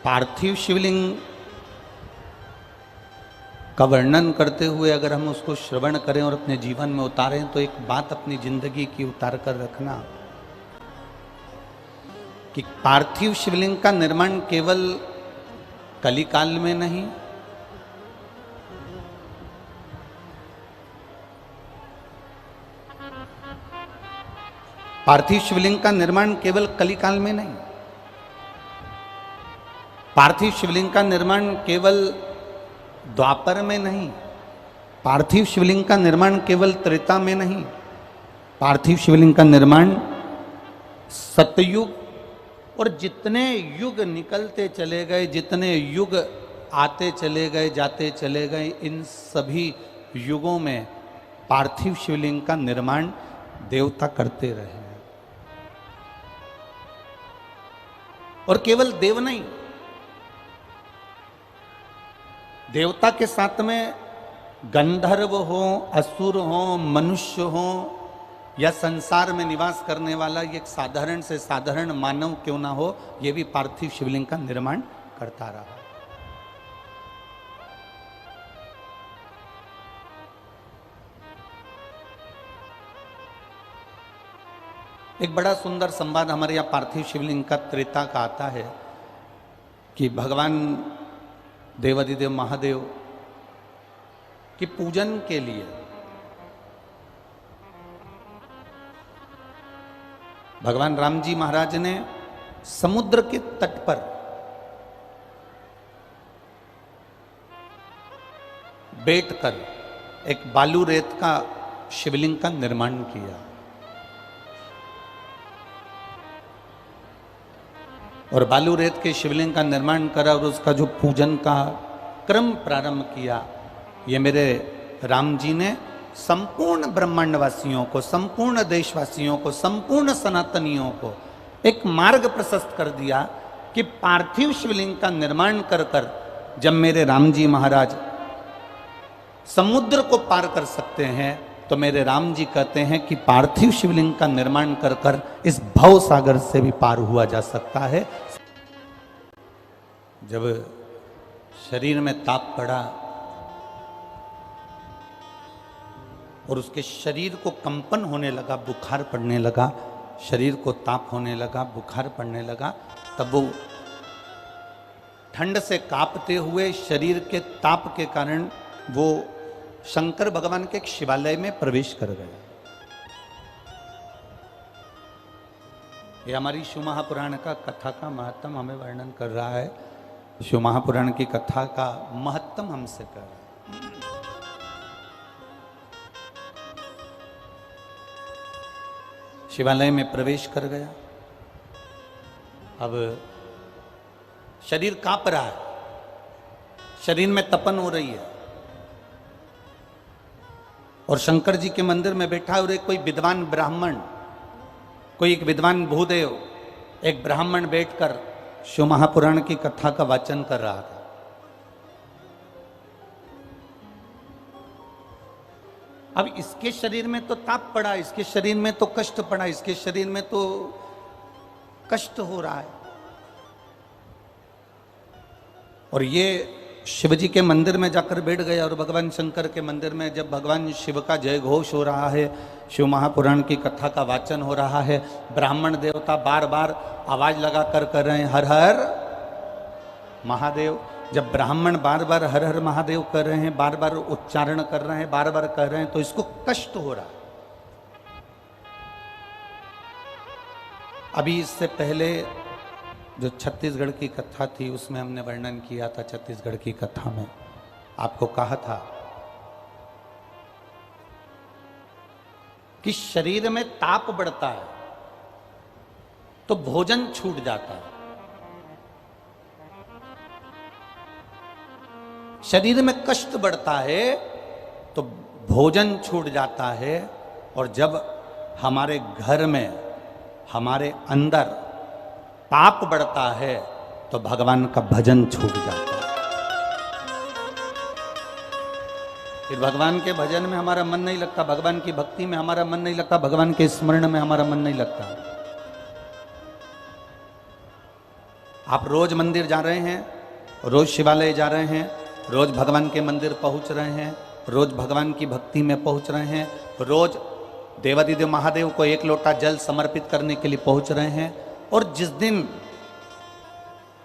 पार्थिव शिवलिंग का वर्णन करते हुए अगर हम उसको श्रवण करें और अपने जीवन में उतारें तो एक बात अपनी जिंदगी की उतार कर रखना कि पार्थिव शिवलिंग का निर्माण केवल कलिकाल में नहीं, पार्थिव शिवलिंग का निर्माण केवल कलिकाल में नहीं, पार्थिव शिवलिंग का निर्माण केवल द्वापर में नहीं, पार्थिव शिवलिंग का निर्माण केवल त्रेता में नहीं, पार्थिव शिवलिंग का निर्माण सतयुग और जितने युग निकलते चले गए, जितने युग आते चले गए, जाते चले गए, इन सभी युगों में पार्थिव शिवलिंग का निर्माण देवता करते रहे। और केवल देव नहीं, देवता के साथ में गंधर्व हो, असुर हो, मनुष्य हो या संसार में निवास करने वाला एक साधारण से साधारण मानव क्यों ना हो, यह भी पार्थिव शिवलिंग का निर्माण करता रहा। एक बड़ा सुंदर संवाद हमारे यहाँ पार्थिव शिवलिंग का त्रेता का आता है कि भगवान देवाधिदेव महादेव की पूजन के लिए भगवान राम जी महाराज ने समुद्र के तट पर बैठकर एक बालू रेत का शिवलिंग का निर्माण किया और बालू रेत के शिवलिंग का निर्माण करा और उसका जो पूजन का क्रम प्रारंभ किया, ये मेरे राम जी ने संपूर्ण ब्रह्मांडवासियों को, संपूर्ण देशवासियों को, संपूर्ण सनातनियों को एक मार्ग प्रशस्त कर दिया कि पार्थिव शिवलिंग का निर्माण कर कर जब मेरे राम जी महाराज समुद्र को पार कर सकते हैं तो मेरे राम जी कहते हैं कि पार्थिव शिवलिंग का निर्माण कर कर इस भव सागर से भी पार हुआ जा सकता है। जब शरीर में ताप पड़ा और उसके शरीर को कंपन होने लगा, बुखार पड़ने लगा, शरीर को ताप होने लगा, बुखार पड़ने लगा, तब वो ठंड से कांपते हुए शरीर के ताप के कारण वो शंकर भगवान के एक शिवालय में प्रवेश कर गए। ये हमारी शिव महापुराण का कथा का महत्तम हमें वर्णन कर रहा है। शिव महापुराण की कथा का महत्तम हमसे कर रहा है। शिवालय में प्रवेश कर गया। अब शरीर कांप रहा है, शरीर में तपन हो रही है और शंकर जी के मंदिर में बैठा और एक कोई विद्वान ब्राह्मण, कोई एक विद्वान भूदेव, एक ब्राह्मण बैठकर शिव महापुराण की कथा का वाचन कर रहा था। अब इसके शरीर में तो ताप पड़ा, इसके शरीर में तो कष्ट पड़ा, इसके शरीर में तो कष्ट हो रहा है और ये शिवजी के मंदिर में जाकर बैठ गया और भगवान शंकर के मंदिर में जब भगवान शिव का जय घोष हो रहा है, शिव महापुराण की कथा का वाचन हो रहा है, ब्राह्मण देवता बार बार आवाज लगा कर रहे हैं हर हर महादेव। जब ब्राह्मण बार बार हर हर महादेव कर रहे हैं, बार बार उच्चारण कर रहे हैं, बार बार कर रहे हैं, तो इसको कष्ट हो रहा है। अभी इससे पहले जो छत्तीसगढ़ की कथा थी उसमें हमने वर्णन किया था, छत्तीसगढ़ की कथा में आपको कहा था कि शरीर में ताप बढ़ता है तो भोजन छूट जाता है, शरीर में कष्ट बढ़ता है तो भोजन छूट जाता है, और जब हमारे घर में, हमारे अंदर पाप बढ़ता है तो भगवान का भजन छूट जाता है। फिर भगवान के भजन में हमारा मन नहीं लगता, भगवान की भक्ति में हमारा मन नहीं लगता, भगवान के स्मरण में हमारा मन नहीं लगता। आप रोज मंदिर जा रहे हैं, रोज शिवालय जा रहे हैं, रोज भगवान के मंदिर पहुंच रहे हैं, रोज भगवान की भक्ति में पहुंच रहे हैं, रोज देवादिदेव महादेव को एक लोटा जल समर्पित करने के लिए पहुंच रहे हैं। और जिस दिन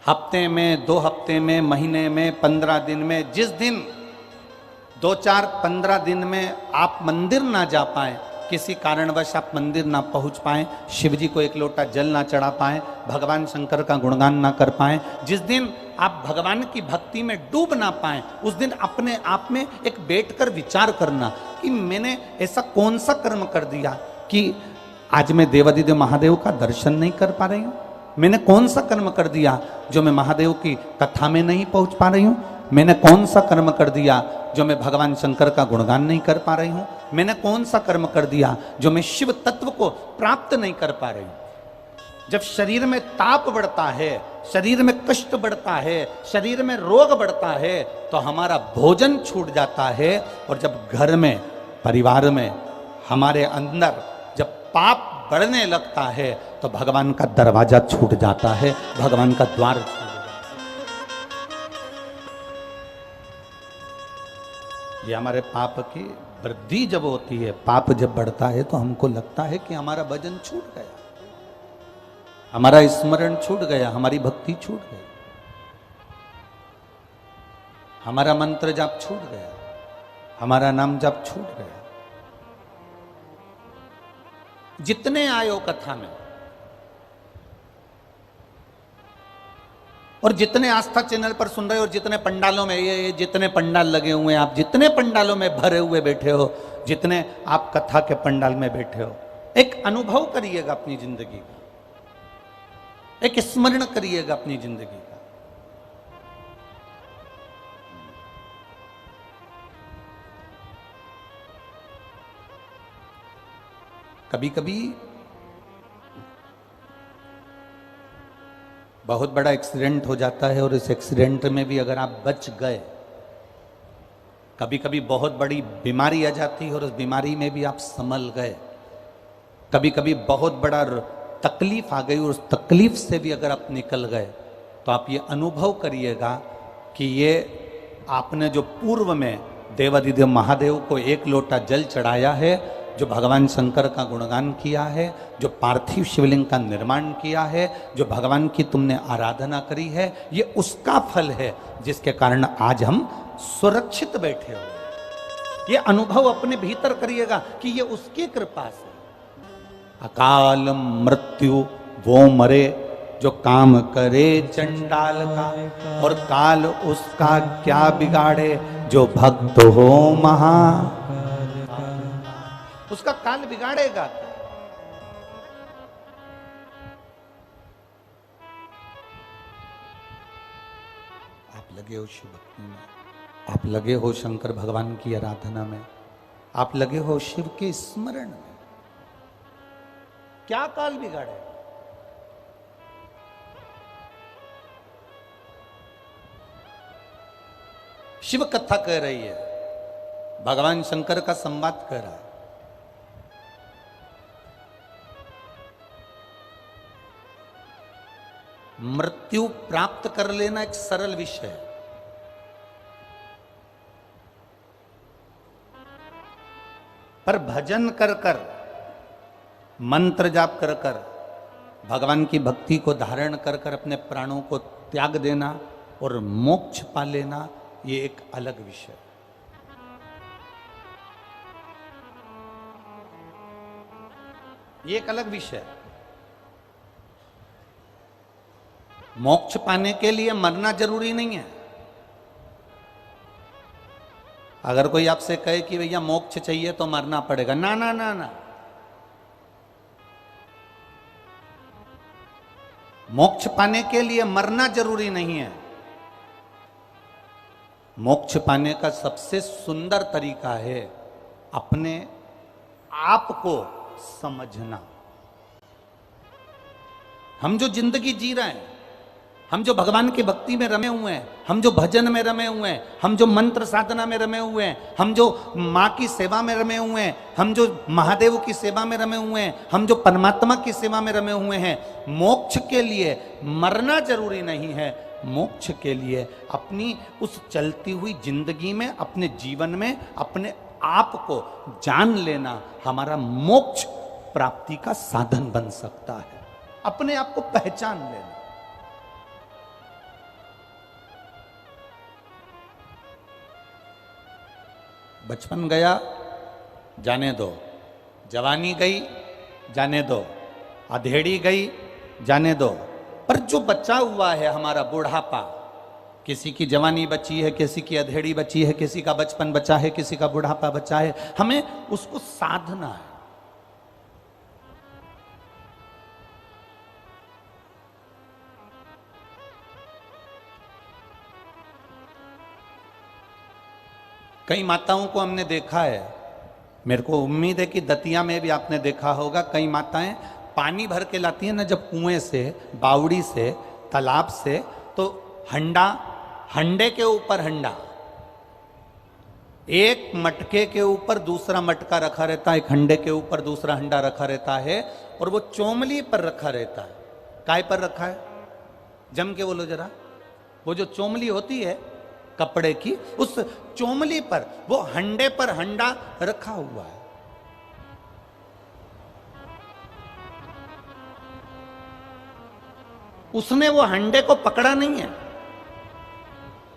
हफ्ते में, 2 हफ्ते में, महीने में, 15 दिन में, जिस दिन 2, 4, 15 दिन में आप मंदिर ना जा पाए, किसी कारणवश आप मंदिर ना पहुंच पाए, शिव जी को एक लोटा जल ना चढ़ा पाए, भगवान शंकर का गुणगान ना कर पाए, जिस दिन आप भगवान की भक्ति में डूब ना पाए, उस दिन अपने आप में एक बैठकर विचार करना कि मैंने ऐसा कौन सा कर्म कर दिया कि आज मैं देवादिदेव महादेव का दर्शन नहीं कर पा रही हूँ। मैंने कौन सा कर्म कर दिया जो मैं महादेव की कथा में नहीं पहुंच पा रही हूँ। मैंने कौन सा कर्म कर दिया जो मैं भगवान शंकर का गुणगान नहीं कर पा रही हूँ। मैंने कौन सा कर्म कर दिया जो मैं शिव तत्व को प्राप्त नहीं कर पा रही हूँ। जब शरीर में ताप बढ़ता है, शरीर में कष्ट बढ़ता है, शरीर में रोग बढ़ता है, तो हमारा भोजन छूट जाता है। और जब घर में, परिवार में, हमारे अंदर जब पाप बढ़ने लगता है, तो भगवान का दरवाजा छूट जाता है, भगवान का द्वार छूट जाता है। ये हमारे पाप की वृद्धि जब होती है, पाप जब बढ़ता है, तो हमको लगता है कि हमारा भजन छूट गया, हमारा स्मरण छूट गया, हमारी भक्ति छूट गई, हमारा मंत्र जाप छूट गया, हमारा नाम जाप छूट गया। जितने आए हो कथा में और जितने आस्था चैनल पर सुन रहे हो और जितने पंडालों में, ये जितने पंडाल लगे हुए हैं, आप जितने पंडालों में भरे हुए बैठे हो, जितने आप कथा के पंडाल में बैठे हो, एक अनुभव करिएगा अपनी जिंदगी का, एक स्मरण करिएगा अपनी जिंदगी का। कभी कभी बहुत बड़ा एक्सीडेंट हो जाता है और इस एक्सीडेंट में भी अगर आप बच गए, कभी कभी बहुत बड़ी बीमारी आ जाती है और उस बीमारी में भी आप संभल गए, कभी कभी बहुत बड़ा तकलीफ आ गई और उस तकलीफ से भी अगर आप निकल गए, तो आप ये अनुभव करिएगा कि ये आपने जो पूर्व में देवादिदेव महादेव को एक लोटा जल चढ़ाया है, जो भगवान शंकर का गुणगान किया है, जो पार्थिव शिवलिंग का निर्माण किया है, जो भगवान की तुमने आराधना करी है, ये उसका फल है जिसके कारण आज हम सुरक्षित बैठे हुए। ये अनुभव अपने भीतर करिएगा कि ये उसकी कृपा से। अकाल मृत्यु वो मरे जो काम करे चंडाल का, और काल उसका क्या बिगाड़े जो भक्त हो महा। उसका काल बिगाड़ेगा। आप लगे हो शिव भक्ति में, आप लगे हो शंकर भगवान की आराधना में, आप लगे हो शिव के स्मरण में, क्या काल बिगाड़ेगा? शिव कथा कह रही है, भगवान शंकर का संवाद कर रहा है। मृत्यु प्राप्त कर लेना एक सरल विषय है, पर भजन कर कर, मंत्र जाप कर कर, भगवान की भक्ति को धारण कर कर अपने प्राणों को त्याग देना और मोक्ष पा लेना, ये एक अलग विषय है। ये एक अलग विषय है। मोक्ष पाने के लिए मरना जरूरी नहीं है। अगर कोई आपसे कहे कि भैया मोक्ष चाहिए तो मरना पड़ेगा, ना ना ना ना, मोक्ष पाने के लिए मरना जरूरी नहीं है। मोक्ष पाने का सबसे सुंदर तरीका है अपने आप को समझना। हम जो जिंदगी जी रहे हैं, हम जो भगवान की भक्ति में रमे हुए हैं, हम जो भजन में रमे हुए हैं, हम जो मंत्र साधना में रमे हुए हैं, हम जो माँ की सेवा में रमे हुए हैं, हम जो महादेव की सेवा में रमे हुए हैं, हम जो परमात्मा की सेवा में रमे हुए हैं, मोक्ष के लिए मरना जरूरी नहीं है। मोक्ष के लिए अपनी उस चलती हुई जिंदगी में, अपने जीवन में अपने आप को जान लेना हमारा मोक्ष प्राप्ति का साधन बन सकता है। अपने आप को पहचान लेना। बचपन गया, जाने दो। जवानी गई, जाने दो। अधेड़ी गई, जाने दो। पर जो बचा हुआ है हमारा बुढ़ापा, किसी की जवानी बची है, किसी की अधेड़ी बची है, किसी का बचपन बचा है, किसी का बुढ़ापा बचा है, हमें उसको साधना है। कई माताओं को हमने देखा है, मेरे को उम्मीद है कि दतिया में भी आपने देखा होगा, कई माताएं पानी भर के लाती हैं ना जब कुएं से, बावड़ी से, तालाब से, तो हंडे के ऊपर हंडा, एक मटके के ऊपर दूसरा मटका रखा रहता है, एक हंडे के ऊपर दूसरा हंडा रखा रहता है, और वो चोमली पर रखा रहता है। काय पर रखा है? जम के बोलो जरा। वो जो चोमली होती है कपड़े की, उस चोमली पर, वो हंडे पर हंडा रखा हुआ है। उसने वो हंडे को पकड़ा नहीं है।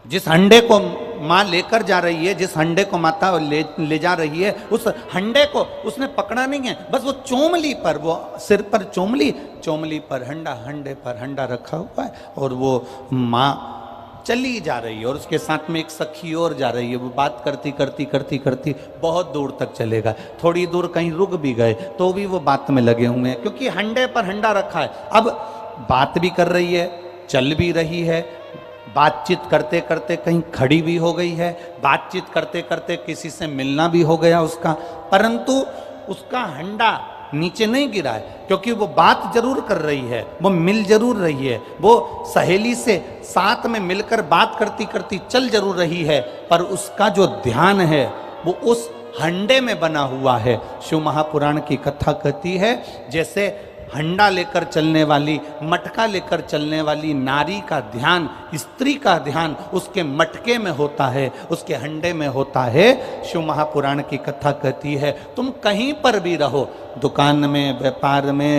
जिस हंडे को मां लेकर जा रही है, जिस हंडे को माता ले जा रही है, उस हंडे को उसने पकड़ा नहीं है। बस वो चोमली पर, वो सिर पर चोमली पर हंडा, हंडे पर हंडा रखा हुआ है, और वो मां चली जा रही है, और उसके साथ में एक सखी और जा रही है। वो बात करती बहुत दूर तक चलेगा। थोड़ी दूर कहीं रुक भी गए तो भी वो बात में लगे हुए हैं, क्योंकि हंडे पर हंडा रखा है। अब बात भी कर रही है, चल भी रही है, बातचीत करते करते कहीं खड़ी भी हो गई है, बातचीत करते करते किसी से मिलना भी हो गया उसका, परंतु उसका हंडा नीचे नहीं गिरा है, क्योंकि वो बात जरूर कर रही है, वो मिल जरूर रही है, वो सहेली से साथ में मिलकर बात करती चल जरूर रही है, पर उसका जो ध्यान है वो उस हंडे में बना हुआ है। शिव महापुराण की कथा कहती है, जैसे हंडा लेकर चलने वाली, मटका लेकर चलने वाली नारी का ध्यान, स्त्री का ध्यान उसके मटके में होता है, उसके हंडे में होता है। शिव महापुराण की कथा कहती है, तुम कहीं पर भी रहो, दुकान में, व्यापार में,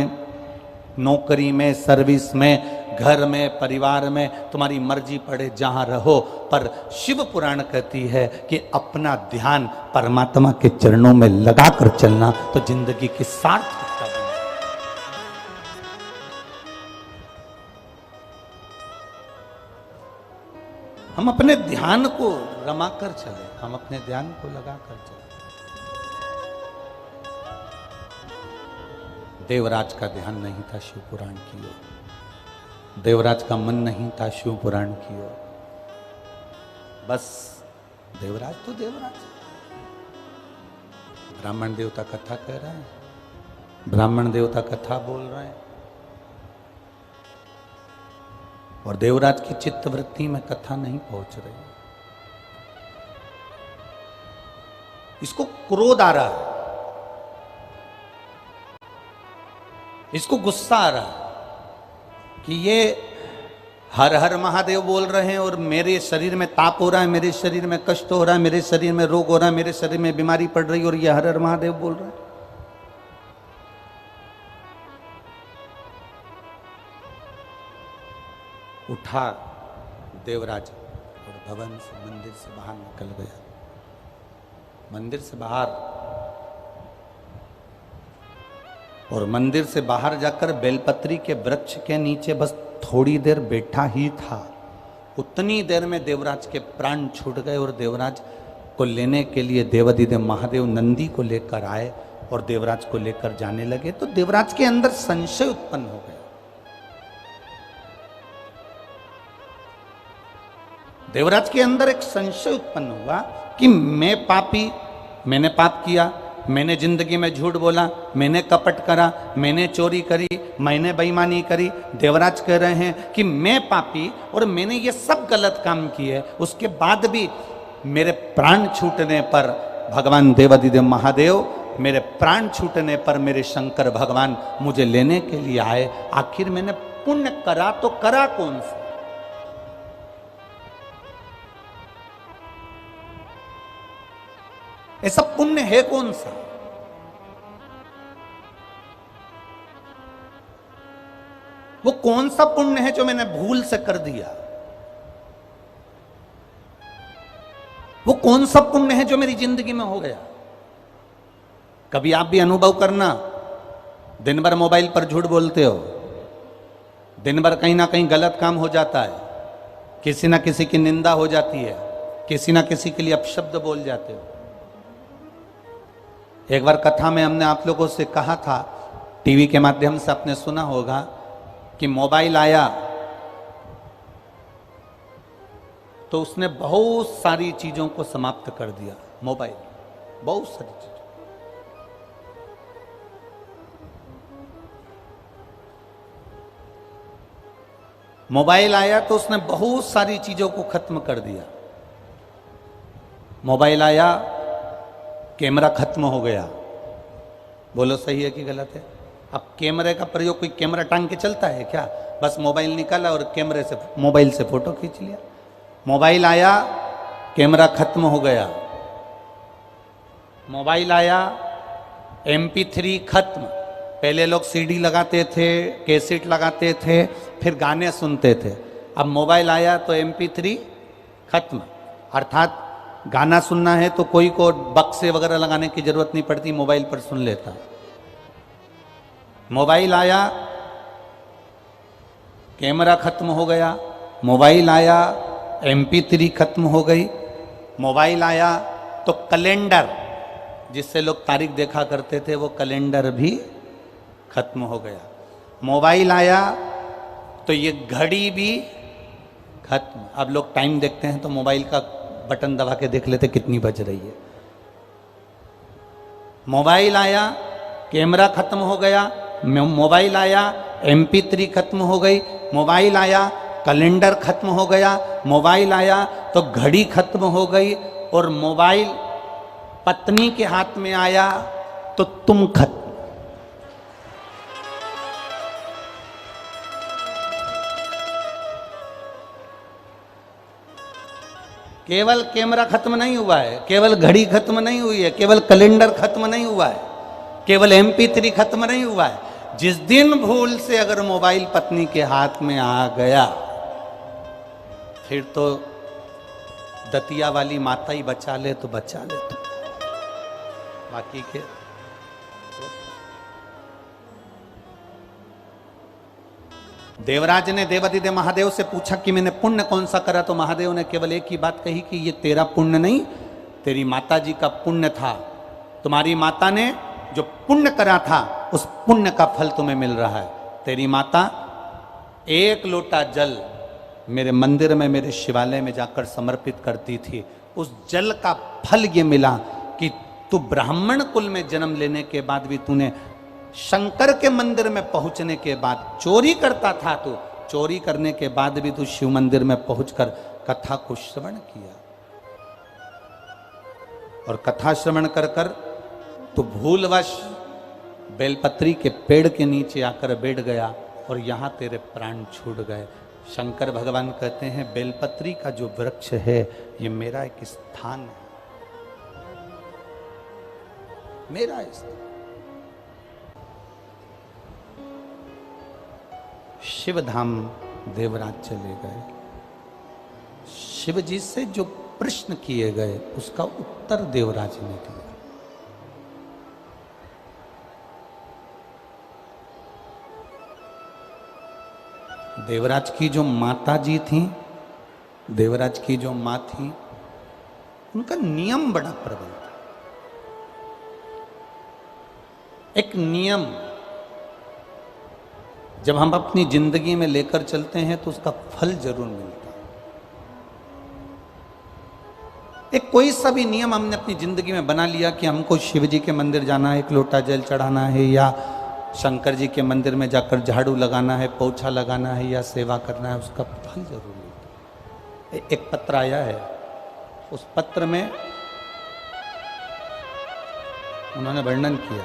नौकरी में, सर्विस में, घर में, परिवार में, तुम्हारी मर्जी पड़े जहां रहो, पर शिव पुराण कहती है कि अपना ध्यान परमात्मा के चरणों में लगाकर चलना तो जिंदगी की सार्थकता। हम अपने ध्यान को रमाकर चले, हम अपने ध्यान को लगाकर चले। देवराज का ध्यान नहीं था शिव पुराण की ओर, देवराज का मन नहीं था शिव पुराण की ओर। बस देवराज तो देवराज, ब्राह्मण देवता कथा कह रहे हैं, ब्राह्मण देवता कथा बोल रहे हैं, और देवराज की चित्त वृत्ति में कथा नहीं पहुंच रही। इसको क्रोध आ रहा है, इसको गुस्सा आ रहा है कि ये हर हर महादेव बोल रहे हैं और मेरे शरीर में ताप हो रहा है, मेरे शरीर में कष्ट हो रहा है, मेरे शरीर में रोग हो रहा है, मेरे शरीर में बीमारी पड़ रही है, और ये हर हर महादेव बोल रहे हैं। उठा देवराज और भवन से, मंदिर से बाहर निकल गया। मंदिर से बाहर, और मंदिर से बाहर जाकर बेलपत्री के वृक्ष के नीचे बस थोड़ी देर बैठा ही था। उतनी देर में देवराज के प्राण छूट गए, और देवराज को लेने के लिए देवाधिदेव महादेव नंदी को लेकर आए और देवराज को लेकर जाने लगे। तो देवराज के अंदर संशय उत्पन्न हो गया। देवराज के अंदर एक संशय उत्पन्न हुआ कि मैं पापी, मैंने पाप किया, मैंने जिंदगी में झूठ बोला, मैंने कपट करा, मैंने चोरी करी, मैंने बेईमानी करी। देवराज कह रहे हैं कि मैं पापी और मैंने ये सब गलत काम किए, उसके बाद भी मेरे प्राण छूटने पर भगवान देवाधिदेव महादेव, मेरे प्राण छूटने पर मेरे शंकर भगवान मुझे लेने के लिए आए। आखिर मैंने पुण्य करा तो करा कौन सा? ऐसा पुण्य है कौन सा? वो कौन सा पुण्य है जो मैंने भूल से कर दिया? वो कौन सा पुण्य है जो मेरी जिंदगी में हो गया? कभी आप भी अनुभव करना, दिन भर मोबाइल पर झूठ बोलते हो, दिन भर कहीं ना कहीं गलत काम हो जाता है, किसी ना किसी की निंदा हो जाती है, किसी ना किसी के लिए अपशब्द बोल जाते हो। एक बार कथा में हमने आप लोगों से कहा था, टीवी के माध्यम से आपने सुना होगा कि मोबाइल आया तो उसने बहुत सारी चीजों को समाप्त कर दिया। मोबाइल बहुत सारी चीज, मोबाइल आया तो उसने बहुत सारी चीजों को खत्म कर दिया। मोबाइल आया, कैमरा खत्म हो गया। बोलो सही है कि गलत है? अब कैमरे का प्रयोग, कोई कैमरा टांग के चलता है क्या? बस मोबाइल निकाला और कैमरे से, मोबाइल से फोटो खींच लिया। मोबाइल आया, कैमरा खत्म हो गया। मोबाइल आया, MP3 खत्म। पहले लोग CD लगाते थे, कैसेट लगाते थे, फिर गाने सुनते थे। अब मोबाइल आया तो MP3 खत्म। अर्थात गाना सुनना है तो कोई को बक्से वगैरह लगाने की जरूरत नहीं पड़ती, मोबाइल पर सुन लेता। मोबाइल आया, कैमरा खत्म हो गया। मोबाइल आया, MP3 खत्म हो गई। मोबाइल आया तो कैलेंडर, जिससे लोग तारीख देखा करते थे, वो कैलेंडर भी खत्म हो गया। मोबाइल आया तो ये घड़ी भी खत्म। अब लोग टाइम देखते हैं तो मोबाइल का बटन दबा के देख लेते कितनी बज रही है। मोबाइल आया, कैमरा खत्म हो गया। मोबाइल आया, MP3 खत्म हो गई। मोबाइल आया, कैलेंडर खत्म हो गया। मोबाइल आया तो घड़ी खत्म हो गई। और मोबाइल पत्नी के हाथ में आया तो तुम खत्म। केवल कैमरा खत्म नहीं हुआ है, केवल घड़ी खत्म नहीं हुई है, केवल कैलेंडर खत्म नहीं हुआ है, केवल MP3 खत्म नहीं हुआ है। जिस दिन भूल से अगर मोबाइल पत्नी के हाथ में आ गया, फिर तो दतिया वाली माता ही बचा ले तो बचा ले, तो बाकी के देवराज ने देवाधिदेव महादेव से पूछा कि मैंने पुण्य कौन सा करा, तो महादेव ने केवल एक ही बात कही कि ये तेरा पुण्य नहीं, तेरी माता जी का पुण्य था। तुम्हारी माता ने जो पुण्य करा था, उस पुण्य का फल तुम्हें मिल रहा है। तेरी माता एक लोटा जल मेरे मंदिर में, मेरे शिवालय में जाकर समर्पित करती थी। उस जल का फल ये मिला कि तू ब्राह्मण कुल में जन्म लेने के बाद भी तूने शंकर के मंदिर में पहुंचने के बाद चोरी करता था, तो चोरी करने के बाद भी तू शिव मंदिर में पहुंचकर कथा को श्रवण किया। और कथा श्रवण कर कर तो भूलवश बेलपत्री के पेड़ के नीचे आकर बैठ गया और यहां तेरे प्राण छूट गए। शंकर भगवान कहते हैं, बेलपत्री का जो वृक्ष है ये मेरा एक स्थान है, मेरा स्थान। शिव धाम देवराज चले गए। शिव जी से जो प्रश्न किए गए उसका उत्तर देवराज ने दिया। देवराज की जो माता जी थी, देवराज की जो माँ थी, उनका नियम बड़ा प्रबल था। एक नियम जब हम अपनी जिंदगी में लेकर चलते हैं तो उसका फल जरूर मिलता है। एक कोई सा भी नियम हमने अपनी जिंदगी में बना लिया कि हमको शिव जी के मंदिर जाना है, एक लोटा जल चढ़ाना है, या शंकर जी के मंदिर में जाकर झाड़ू लगाना है, पोछा लगाना है, या सेवा करना है, उसका फल जरूर मिलता है। एक पत्र आया है, उस पत्र में उन्होंने वर्णन किया,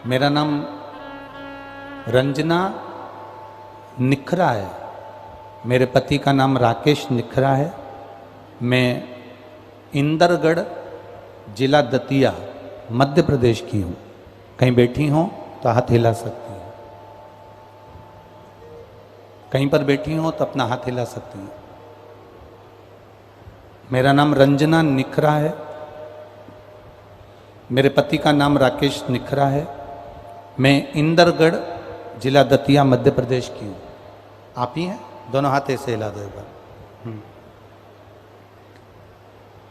मेरा नाम रंजना निखरा है, मेरे पति का नाम राकेश निखरा है, मैं इंदरगढ़ जिला दतिया मध्य प्रदेश की हूँ। कहीं बैठी हो तो हाथ हिला सकती हैं, कहीं पर बैठी हो तो अपना हाथ हिला सकती हैं। मेरा नाम रंजना निखरा है, मेरे पति का नाम राकेश निखरा है, मैं इंदरगढ़ जिला दतिया मध्य प्रदेश की हूँ। आप ही हैं? दोनों हाथ ऐसे हिला दो एक बार।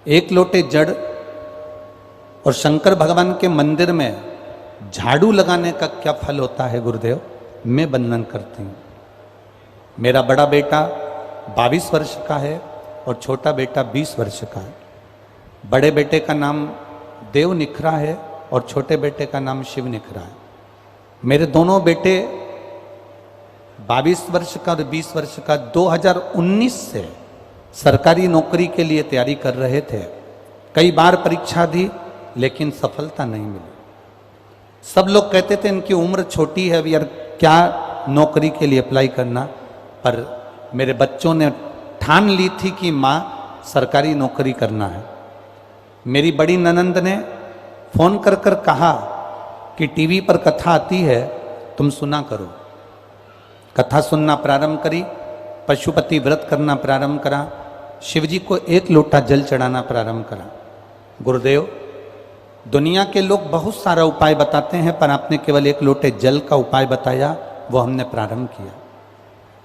एक लोटे जड़ और शंकर भगवान के मंदिर में झाड़ू लगाने का क्या फल होता है गुरुदेव, मैं वर्णन करती हूँ। मेरा बड़ा बेटा 22 वर्ष का है और छोटा बेटा 20 वर्ष का है। बड़े बेटे का नाम देव निखरा है और छोटे बेटे का नाम शिव निखरा है। मेरे दोनों बेटे 22 वर्ष का और 20 वर्ष का 2019 से सरकारी नौकरी के लिए तैयारी कर रहे थे। कई बार परीक्षा दी लेकिन सफलता नहीं मिली। सब लोग कहते थे इनकी उम्र छोटी है, अभी यार क्या नौकरी के लिए अप्लाई करना। पर मेरे बच्चों ने ठान ली थी कि माँ सरकारी नौकरी करना है। मेरी बड़ी ननंद ने फोन कर कर कहा कि टीवी पर कथा आती है, तुम सुना करो। कथा सुनना प्रारंभ करी, पशुपति व्रत करना प्रारंभ करा, शिवजी को एक लोटा जल चढ़ाना प्रारंभ करा। गुरुदेव, दुनिया के लोग बहुत सारा उपाय बताते हैं, पर आपने केवल एक लोटे जल का उपाय बताया, वो हमने प्रारंभ किया।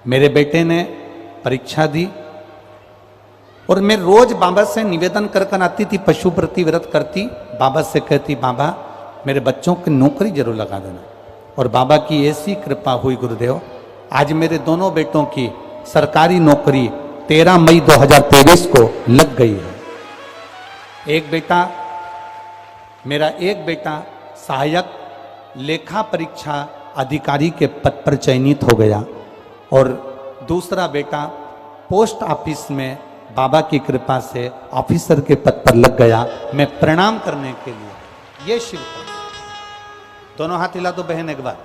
मेरे बेटे ने परीक्षा दी और मैं रोज बाबा से निवेदन कर कर आती थी, पशुपति व्रत करती, बाबा से कहती बाबा मेरे बच्चों की नौकरी जरूर लगा देना। और बाबा की ऐसी कृपा हुई गुरुदेव, आज मेरे दोनों बेटों की सरकारी नौकरी 13 मई 2023 को लग गई है। मेरा एक बेटा सहायक लेखा परीक्षा अधिकारी के पद पर चयनित हो गया और दूसरा बेटा पोस्ट ऑफिस में बाबा की कृपा से ऑफिसर के पद पर लग गया। मैं प्रणाम करने के लिए ये शिव का दोनों हाथ हिला दो बहन एक बार,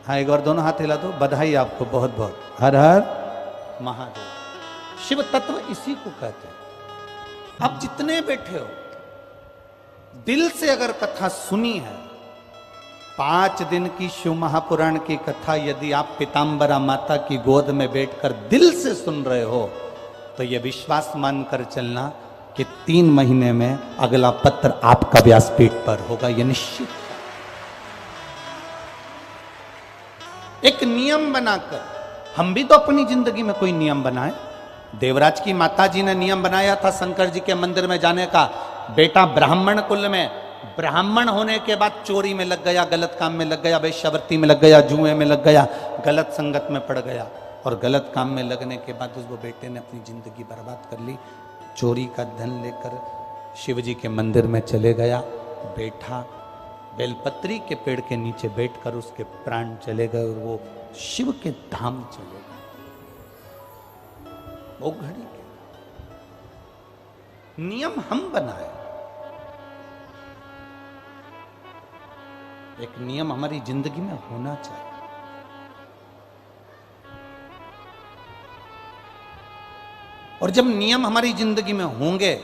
हाँ एक बार दोनों हाथ हिला दो। बधाई आपको बहुत बहुत। हर हर महादेव। शिव तत्व इसी को कहते हैं। आप जितने बैठे हो दिल से अगर कथा सुनी है, 5 दिन की शिव महापुराण की कथा यदि आप पीताम्बरा माता की गोद में बैठकर दिल से सुन रहे हो तो यह विश्वास मानकर चलना कि 3 महीने में अगला पत्र आपका व्यासपीठ पर होगा, यह निश्चित। एक नियम बनाकर, हम भी तो अपनी जिंदगी में कोई नियम बनाए। देवराज की माता जी ने नियम बनाया था शंकर जी के मंदिर में जाने का। बेटा ब्राह्मण कुल में, ब्राह्मण होने के बाद चोरी में लग गया, गलत काम में लग गया, वेश्यावृत्ति में लग गया, जुए में लग गया, गलत संगत में पड़ गया और गलत काम में लगने के बाद उस वो बेटे ने अपनी जिंदगी बर्बाद कर ली। चोरी का धन लेकर शिव जी के मंदिर में चले गया, बैठा, बेलपत्री के पेड़ के नीचे बैठकर उसके प्राण चले गए और वो शिव के धाम चले गए। वो घड़ी के नियम हम बनाए। एक नियम हमारी जिंदगी में होना चाहिए। और जब नियम हमारी जिंदगी में होंगे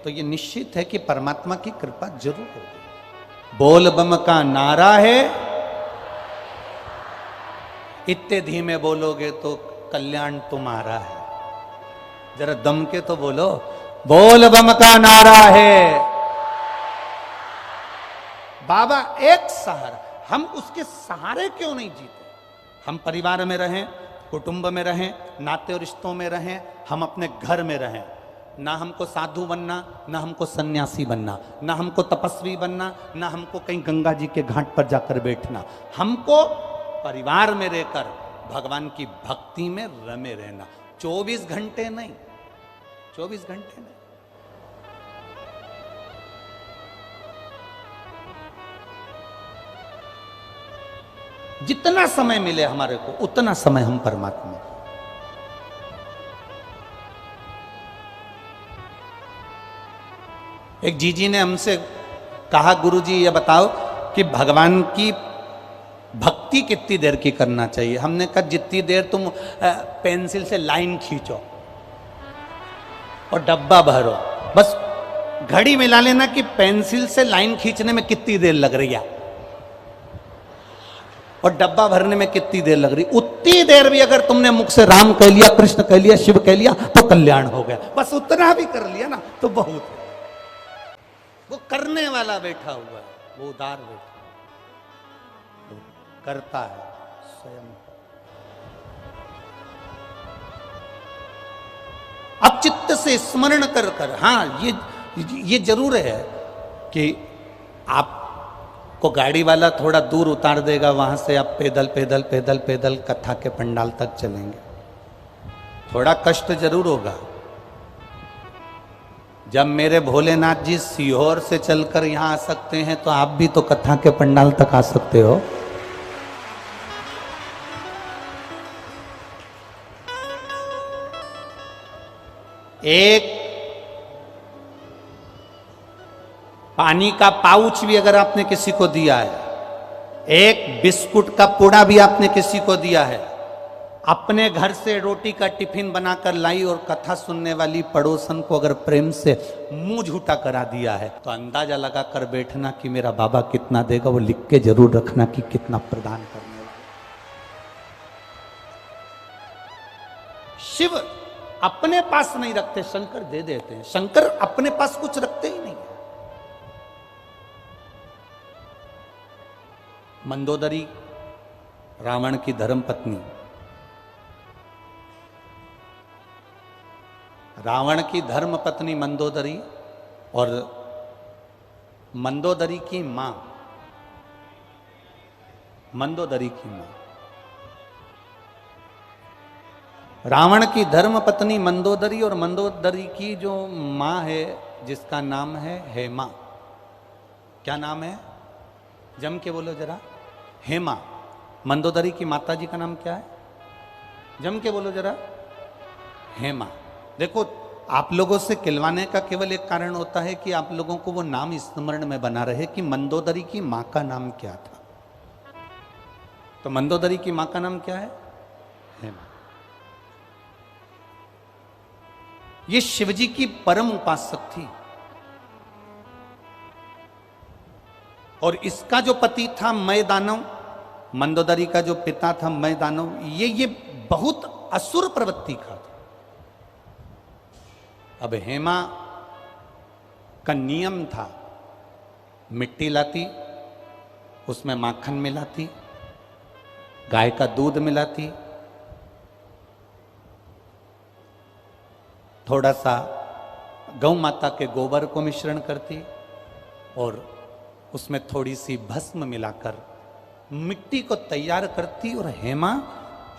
तो ये निश्चित है कि परमात्मा की कृपा जरूर होगी। बोल बम का नारा है, इतने धीमे बोलोगे तो कल्याण तुम्हारा है। जरा दम के तो बोलो, बोल बम का नारा है। बाबा एक सहारा, हम उसके सहारे क्यों नहीं जीते? हम परिवार में रहें, कुटुंब में रहें, नाते और रिश्तों में रहें, हम अपने घर में रहें। ना हमको साधु बनना, ना हमको सन्यासी बनना, ना हमको तपस्वी बनना, ना हमको कहीं गंगा जी के घाट पर जाकर बैठना। हमको परिवार में रहकर भगवान की भक्ति में रमे रहना। 24 घंटे नहीं, 24 घंटे नहीं। जितना समय मिले हमारे को उतना समय हम परमात्मा। एक जीजी ने हमसे कहा, गुरुजी ये बताओ कि भगवान की भक्ति कितनी देर की करना चाहिए। हमने कहा जितनी देर तुम पेंसिल से लाइन खींचो और डब्बा भरो, बस घड़ी मिला लेना कि पेंसिल से लाइन खींचने में कितनी देर लग रही है और डब्बा भरने में कितनी देर लग रही। उतनी देर भी अगर तुमने मुख से राम कह लिया, कृष्ण कह लिया, शिव कह लिया तो कल्याण हो गया। बस उतना भी कर लिया ना तो बहुत है। वो करने वाला बैठा हुआ है, वो उदार बैठा है, वो करता है स्वयं। अब चित्त से स्मरण कर कर, हाँ ये जरूर है कि आपको गाड़ी वाला थोड़ा दूर उतार देगा, वहां से आप पैदल पैदल पैदल पैदल कथा के पंडाल तक चलेंगे। थोड़ा कष्ट जरूर होगा। जब मेरे भोलेनाथ जी सीहोर से चलकर यहां आ सकते हैं तो आप भी तो कथा के पंडाल तक आ सकते हो। एक पानी का पाउच भी अगर आपने किसी को दिया है, एक बिस्कुट का पुड़ा भी आपने किसी को दिया है, अपने घर से रोटी का टिफिन बनाकर लाई और कथा सुनने वाली पड़ोसन को अगर प्रेम से मुंह झूठा करा दिया है, तो अंदाजा लगा कर बैठना कि मेरा बाबा कितना देगा। वो लिख के जरूर रखना कि कितना प्रदान करने वाला। शिव अपने पास नहीं रखते, शंकर दे देते हैं। शंकर अपने पास कुछ रखते ही नहीं। मंदोदरी रावण की धर्म पत्नी, रावण की धर्म पत्नी मंदोदरी और मंदोदरी की मां, मंदोदरी की मां, रावण की धर्म पत्नी मंदोदरी और मंदोदरी की जो मां है जिसका नाम है हेमा। क्या नाम है? जम के बोलो जरा। हेमा। मंदोदरी की माता जी का नाम क्या है? जम के बोलो जरा। हेमा। देखो, आप लोगों से खिलवाने का केवल एक कारण होता है कि आप लोगों को वो नाम स्मरण में बना रहे कि मंदोदरी की मां का नाम क्या था। तो मंदोदरी की मां का नाम क्या है? हेमा। ये शिवजी की परम उपासक थी और इसका जो पति था मय दानव, मंदोदरी का जो पिता था मय दानव, ये बहुत असुर प्रवृत्ति का था। अब हेमा का नियम था, मिट्टी लाती, उसमें माखन मिलाती, गाय का दूध मिलाती, थोड़ा सा गौ माता के गोबर को मिश्रण करती और उसमें थोड़ी सी भस्म मिलाकर मिट्टी को तैयार करती और हेमा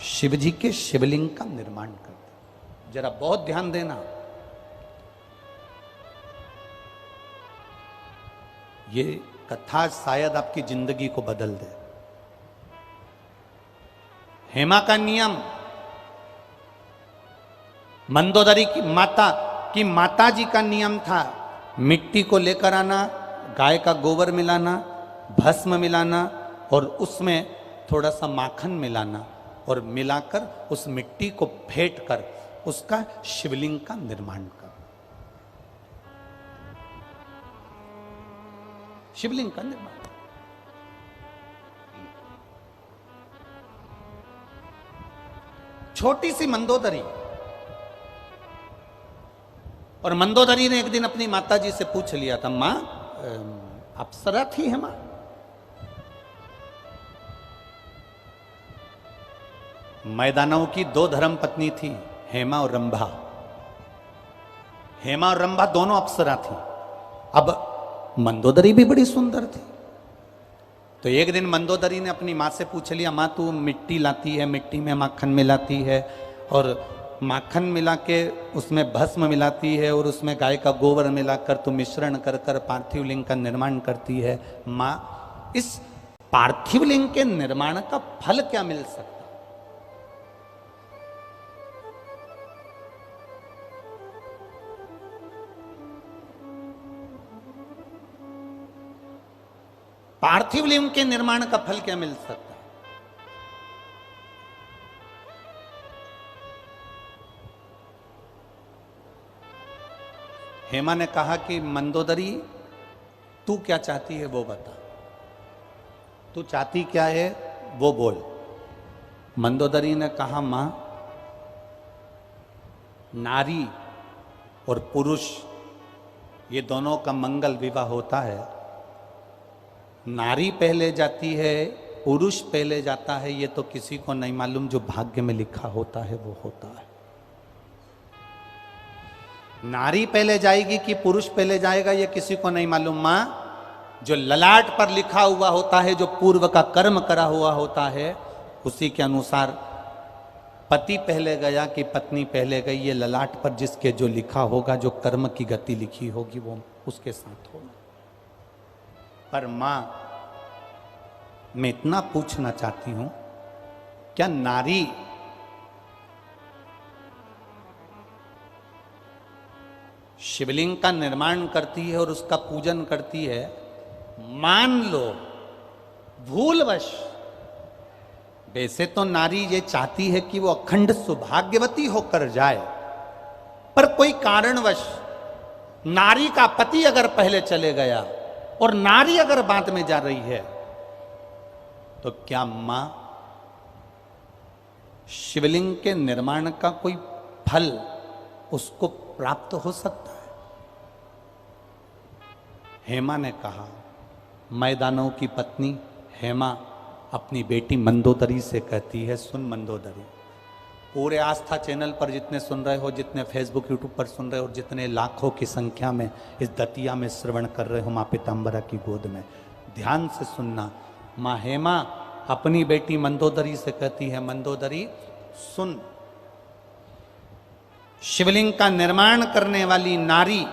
शिवजी के शिवलिंग का निर्माण करती। जरा बहुत ध्यान देना, ये कथा शायद आपकी जिंदगी को बदल दे। हेमा का नियम, मंदोदरी की माता जी का नियम था, मिट्टी को लेकर आना, गाय का गोबर मिलाना, भस्म मिलाना और उसमें थोड़ा सा माखन मिलाना और मिलाकर उस मिट्टी को फेंट कर उसका शिवलिंग का निर्माण कर, शिवलिंग का निर्माण। छोटी सी मंदोदरी, और मंदोदरी ने एक दिन अपनी माता जी से पूछ लिया था, मां अप्सरा थी हेमा? मैदानव की दो धर्म पत्नी थी, हेमा और रंभा। हेमा और रंभा दोनों अप्सरा थी। अब मंदोदरी भी बड़ी सुंदर थी, तो एक दिन मंदोदरी ने अपनी माँ से पूछ लिया, माँ तू मिट्टी लाती है, मिट्टी में माखन मिलाती है और माखन मिला के उसमें भस्म मिलाती है और उसमें गाय का गोबर मिलाकर तू मिश्रण कर कर पार्थिव लिंग का निर्माण करती है। माँ, इस पार्थिव लिंग के निर्माण का फल क्या मिल सकता? पार्थिव लिंग के निर्माण का फल क्या मिल सकता है? हेमा ने कहा कि मंदोदरी तू क्या चाहती है वो बता, तू चाहती क्या है वो बोल। मंदोदरी ने कहा, मां, नारी और पुरुष ये दोनों का मंगल विवाह होता है। नारी पहले जाती है, पुरुष पहले जाता है, ये तो किसी को नहीं मालूम, जो भाग्य में लिखा होता है वो होता है। नारी पहले जाएगी कि पुरुष पहले जाएगा ये किसी को नहीं मालूम। मां, जो ललाट पर लिखा हुआ होता है, जो पूर्व का कर्म करा हुआ होता है, उसी के अनुसार पति पहले गया कि पत्नी पहले गई, ये ललाट पर जिसके जो लिखा होगा, जो कर्म की गति लिखी होगी वो उसके साथ होगा। पर मां, मैं इतना पूछना चाहती हूं, क्या नारी शिवलिंग का निर्माण करती है और उसका पूजन करती है, मान लो भूलवश, वैसे तो नारी ये चाहती है कि वो अखंड सौभाग्यवती होकर जाए, पर कोई कारणवश नारी का पति अगर पहले चले गया और नारी अगर बाद में जा रही है, तो क्या मां शिवलिंग के निर्माण का कोई फल उसको प्राप्त हो सकता है? हेमा ने कहा, मैदानों की पत्नी हेमा अपनी बेटी मंदोदरी से कहती है, सुन मंदोदरी, पूरे आस्था चैनल पर जितने सुन रहे हो, जितने फेसबुक यूट्यूब पर सुन रहे हो, जितने लाखों की संख्या में इस दतिया में श्रवण कर रहे हो माँ पीताम्बरा की गोद में, ध्यान से सुनना। माँ हेमा अपनी बेटी मंदोदरी से कहती है, मंदोदरी सुन, शिवलिंग का निर्माण करने वाली नारी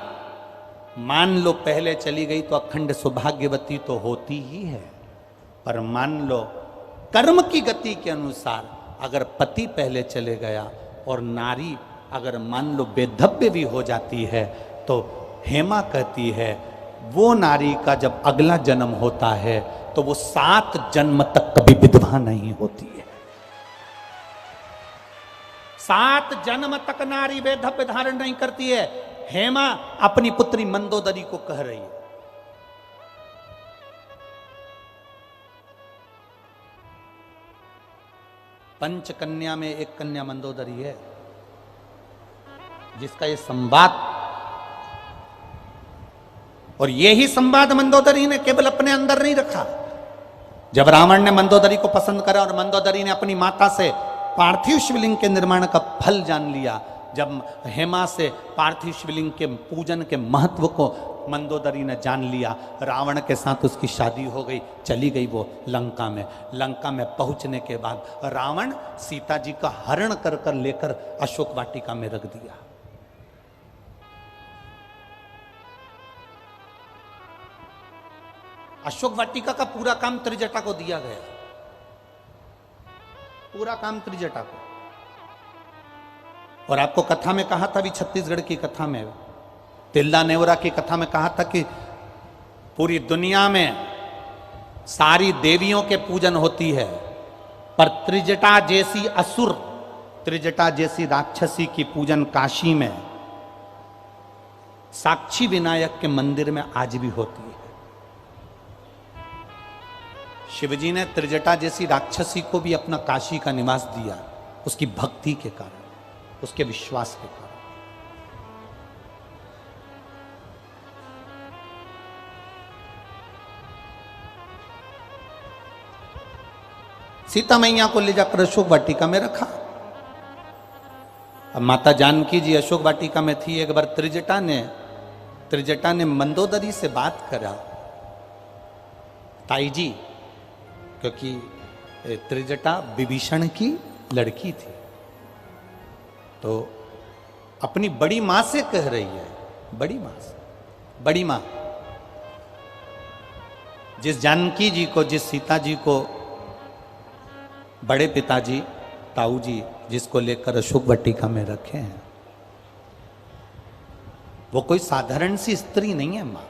मान लो पहले चली गई तो अखंड सौभाग्यवती तो होती ही है, पर मान लो कर्म की गति के अनुसार अगर पति पहले चले गया और नारी अगर मान लो बेधव्य भी हो जाती है, तो हेमा कहती है वो नारी का जब अगला जन्म होता है तो वो 7 जन्म तक कभी विधवा नहीं होती है। 7 जन्म तक नारी वैधव्य धारण नहीं करती है। हेमा अपनी पुत्री मंदोदरी को कह रही है। पंच कन्या में एक कन्या मंदोदरी है, जिसका ये संवाद, और यही संवाद मंदोदरी ने केवल अपने अंदर नहीं रखा। जब रावण ने मंदोदरी को पसंद करा और मंदोदरी ने अपनी माता से पार्थिव शिवलिंग के निर्माण का फल जान लिया, जब हेमा से पार्थिव शिवलिंग के पूजन के महत्व को मंदोदरी ने जान लिया, रावण के साथ उसकी शादी हो गई, चली गई वो लंका में। लंका में पहुंचने के बाद रावण सीता जी का हरण कर कर लेकर अशोक वाटिका में रख दिया। अशोक वाटिका का पूरा काम त्रिजटा को दिया गया, पूरा काम त्रिजटा को। और आपको कथा में कहा था, अभी छत्तीसगढ़ की कथा में, तिल्दा नेवरा की कथा में कहा था कि पूरी दुनिया में सारी देवियों के पूजन होती है, पर त्रिजटा जैसी असुर, त्रिजटा जैसी राक्षसी की पूजन काशी में साक्षी विनायक के मंदिर में आज भी होती है। शिवजी ने त्रिजटा जैसी राक्षसी को भी अपना काशी का निवास दिया, उसकी भक्ति के कारण, उसके विश्वास के कारण। सीता मैया को ले जाकर अशोक वाटिका में रखा। अब माता जानकी जी अशोक वाटिका में थी। एक बार त्रिजटा ने मंदोदरी से बात करा, ताई जी क्योंकि त्रिजटा विभीषण की लड़की थी, तो अपनी बड़ी मां से कह रही है, बड़ी मां से, बड़ी मां, जिस जानकी जी को, जिस सीता जी को बड़े पिताजी ताऊ जी जिसको लेकर अशोक वाटिका में रखे हैं, वो कोई साधारण सी स्त्री नहीं है मां,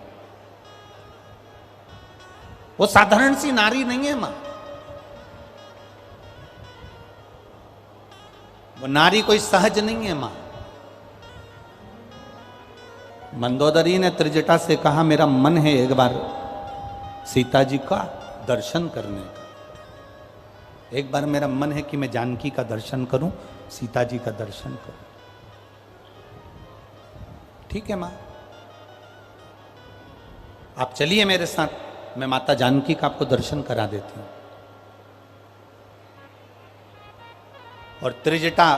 वो साधारण सी नारी नहीं है मां, वो नारी कोई सहज नहीं है मां। मंदोदरी ने त्रिजटा से कहा, मेरा मन है एक बार सीता जी का दर्शन करने का, एक बार मेरा मन है कि मैं जानकी का दर्शन करूं, सीता जी का दर्शन करूं। ठीक है मां, आप चलिए मेरे साथ, मैं माता जानकी का आपको दर्शन करा देती हूं। और त्रिजटा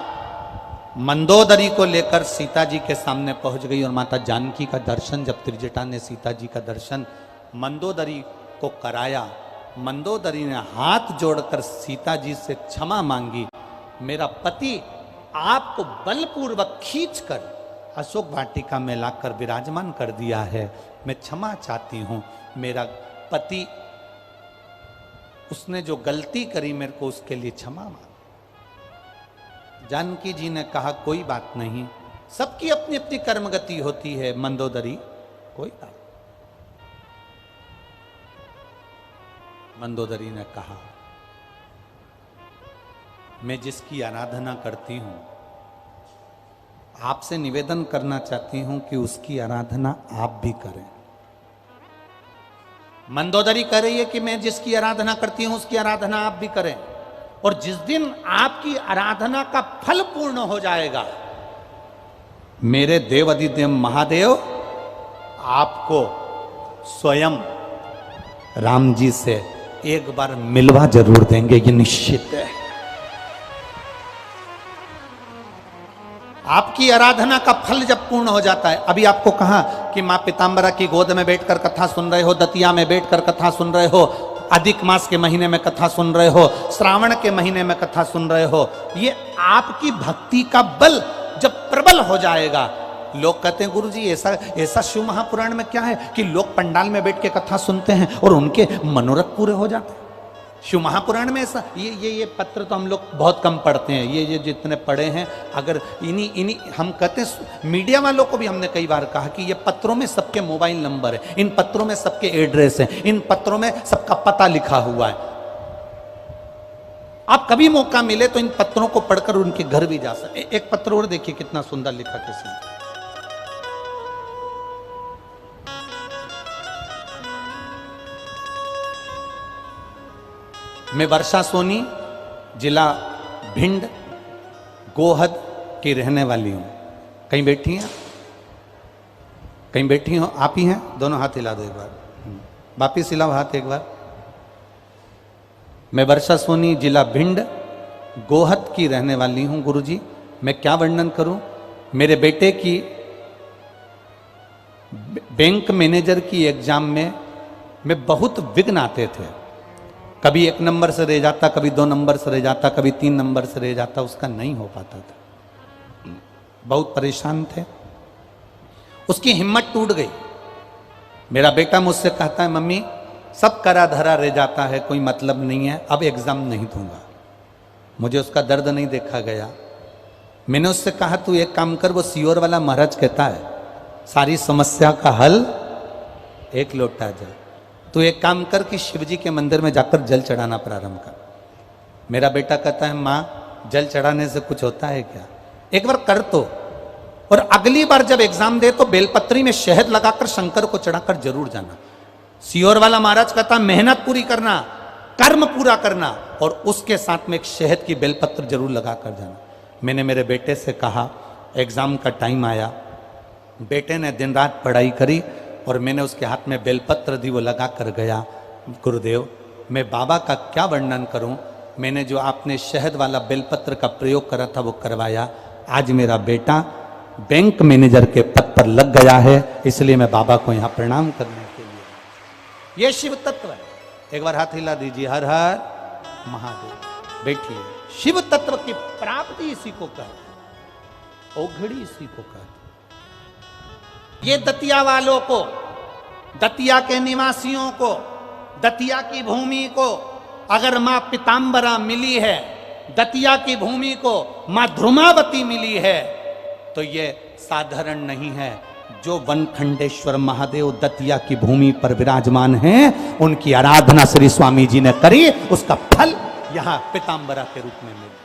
मंदोदरी को लेकर सीता जी के सामने पहुंच गई और माता जानकी का दर्शन, जब त्रिजटा ने सीता जी का दर्शन मंदोदरी को कराया, मंदोदरी ने हाथ जोड़कर सीता जी से क्षमा मांगी, मेरा पति आपको बलपूर्वक खींचकर अशोक वाटिका में लाकर विराजमान कर दिया है, मैं क्षमा चाहती हूं, मेरा पति, उसने जो गलती करी मेरे को उसके लिए क्षमा मांग। जानकी जी ने कहा, कोई बात नहीं, सबकी अपनी अपनी कर्मगति होती है मंदोदरी, कोई बात। मंदोदरी ने कहा, मैं जिसकी आराधना करती हूं, आपसे निवेदन करना चाहती हूं कि उसकी आराधना आप भी करें। मंदोदरी कह रही है कि मैं जिसकी आराधना करती हूं उसकी आराधना आप भी करें, और जिस दिन आपकी आराधना का फल पूर्ण हो जाएगा, मेरे देवाधिदेव महादेव आपको स्वयं राम जी से एक बार मिलवा जरूर देंगे, ये निश्चित है। आपकी आराधना का फल जब पूर्ण हो जाता है, अभी आपको कहा कि मां पीतांबरा की गोद में बैठकर कथा सुन रहे हो, दतिया में बैठकर कथा सुन रहे हो, अधिक मास के महीने में कथा सुन रहे हो, श्रावण के महीने में कथा सुन रहे हो, ये आपकी भक्ति का बल जब प्रबल हो जाएगा। लोग कहते हैं, गुरु जी ऐसा शिव महापुराण में क्या है कि लोग पंडाल में बैठ के कथा सुनते हैं और उनके मनोरथ पूरे हो जाते हैं। शिव महापुराण में ऐसा, ये पत्र तो हम लोग बहुत कम पढ़ते हैं, ये जितने पढ़े हैं, अगर इन्हीं हम कहते हैं, मीडिया वालों को भी हमने कई बार कहा कि ये पत्रों में सबके मोबाइल नंबर है, इन पत्रों में सबके एड्रेस है, इन पत्रों में सबका पता लिखा हुआ है। आप कभी मौका मिले तो इन पत्रों को पढ़कर उनके घर भी जा सकते। एक पत्र और देखिए कितना सुंदर लिखा किसी ने। मैं वर्षा सोनी, जिला भिंड, गोहद की रहने वाली हूं। कहीं बैठी हैं? कहीं बैठी हो? आप ही हैं? दोनों हाथ हिला दो एक बार, वापिस हिलाओ हाथ एक बार। मैं वर्षा सोनी, जिला भिंड, गोहद की रहने वाली हूं। गुरुजी, मैं क्या वर्णन करूं? मेरे बेटे की बैंक मैनेजर की एग्जाम में बहुत विघ्न आते थे। कभी 1 नंबर से रह जाता, कभी 2 नंबर से रह जाता, कभी 3 नंबर से रह जाता, उसका नहीं हो पाता था। बहुत परेशान थे, उसकी हिम्मत टूट गई। मेरा बेटा मुझसे कहता है, मम्मी सब करा धरा रह जाता है, कोई मतलब नहीं है, अब एग्जाम नहीं दूंगा। मुझे उसका दर्द नहीं देखा गया। मैंने उससे कहा, तू एक काम कर, वो सियोर वाला महाराज कहता है सारी समस्या का हल एक लोटा जल। तू एक काम कर कि शिवजी के मंदिर में जाकर जल चढ़ाना प्रारंभ कर। मेरा बेटा कहता है, माँ जल चढ़ाने से कुछ होता है क्या? एक बार कर तो, और अगली बार जब एग्जाम दे तो बेलपत्री में शहद लगाकर शंकर को चढ़ाकर जरूर जाना। सियोर वाला महाराज कहता है, मेहनत पूरी करना, कर्म पूरा करना, और उसके साथ में एक शहद की बेलपत्र जरूर लगाकर जाना। मैंने मेरे बेटे से कहा, एग्जाम का टाइम आया, बेटे ने दिन रात पढ़ाई करी और मैंने उसके हाथ में बेलपत्र दी, वो लगा कर गया। गुरुदेव, मैं बाबा का क्या वर्णन करूं, मैंने जो आपने शहद वाला बेलपत्र का प्रयोग करा था वो करवाया। आज मेरा बेटा बैंक मैनेजर के पद पर लग गया है, इसलिए मैं बाबा को यहाँ प्रणाम करने के लिए। ये शिव तत्व है, एक बार हाथ हिला दीजिए, हर हर महादेव। बैठिए। शिव तत्व की प्राप्ति इसी को कहते, औघड़ी इसी को कहते। ये दतिया वालों को, दतिया के निवासियों को, दतिया की भूमि को अगर मां पीतांबरा मिली है, दतिया की भूमि को मां ध्रुमावती मिली है, तो ये साधारण नहीं है। जो वनखंडेश्वर महादेव दतिया की भूमि पर विराजमान हैं, उनकी आराधना श्री स्वामी जी ने करी, उसका फल यहां पीतांबरा के रूप में मिला।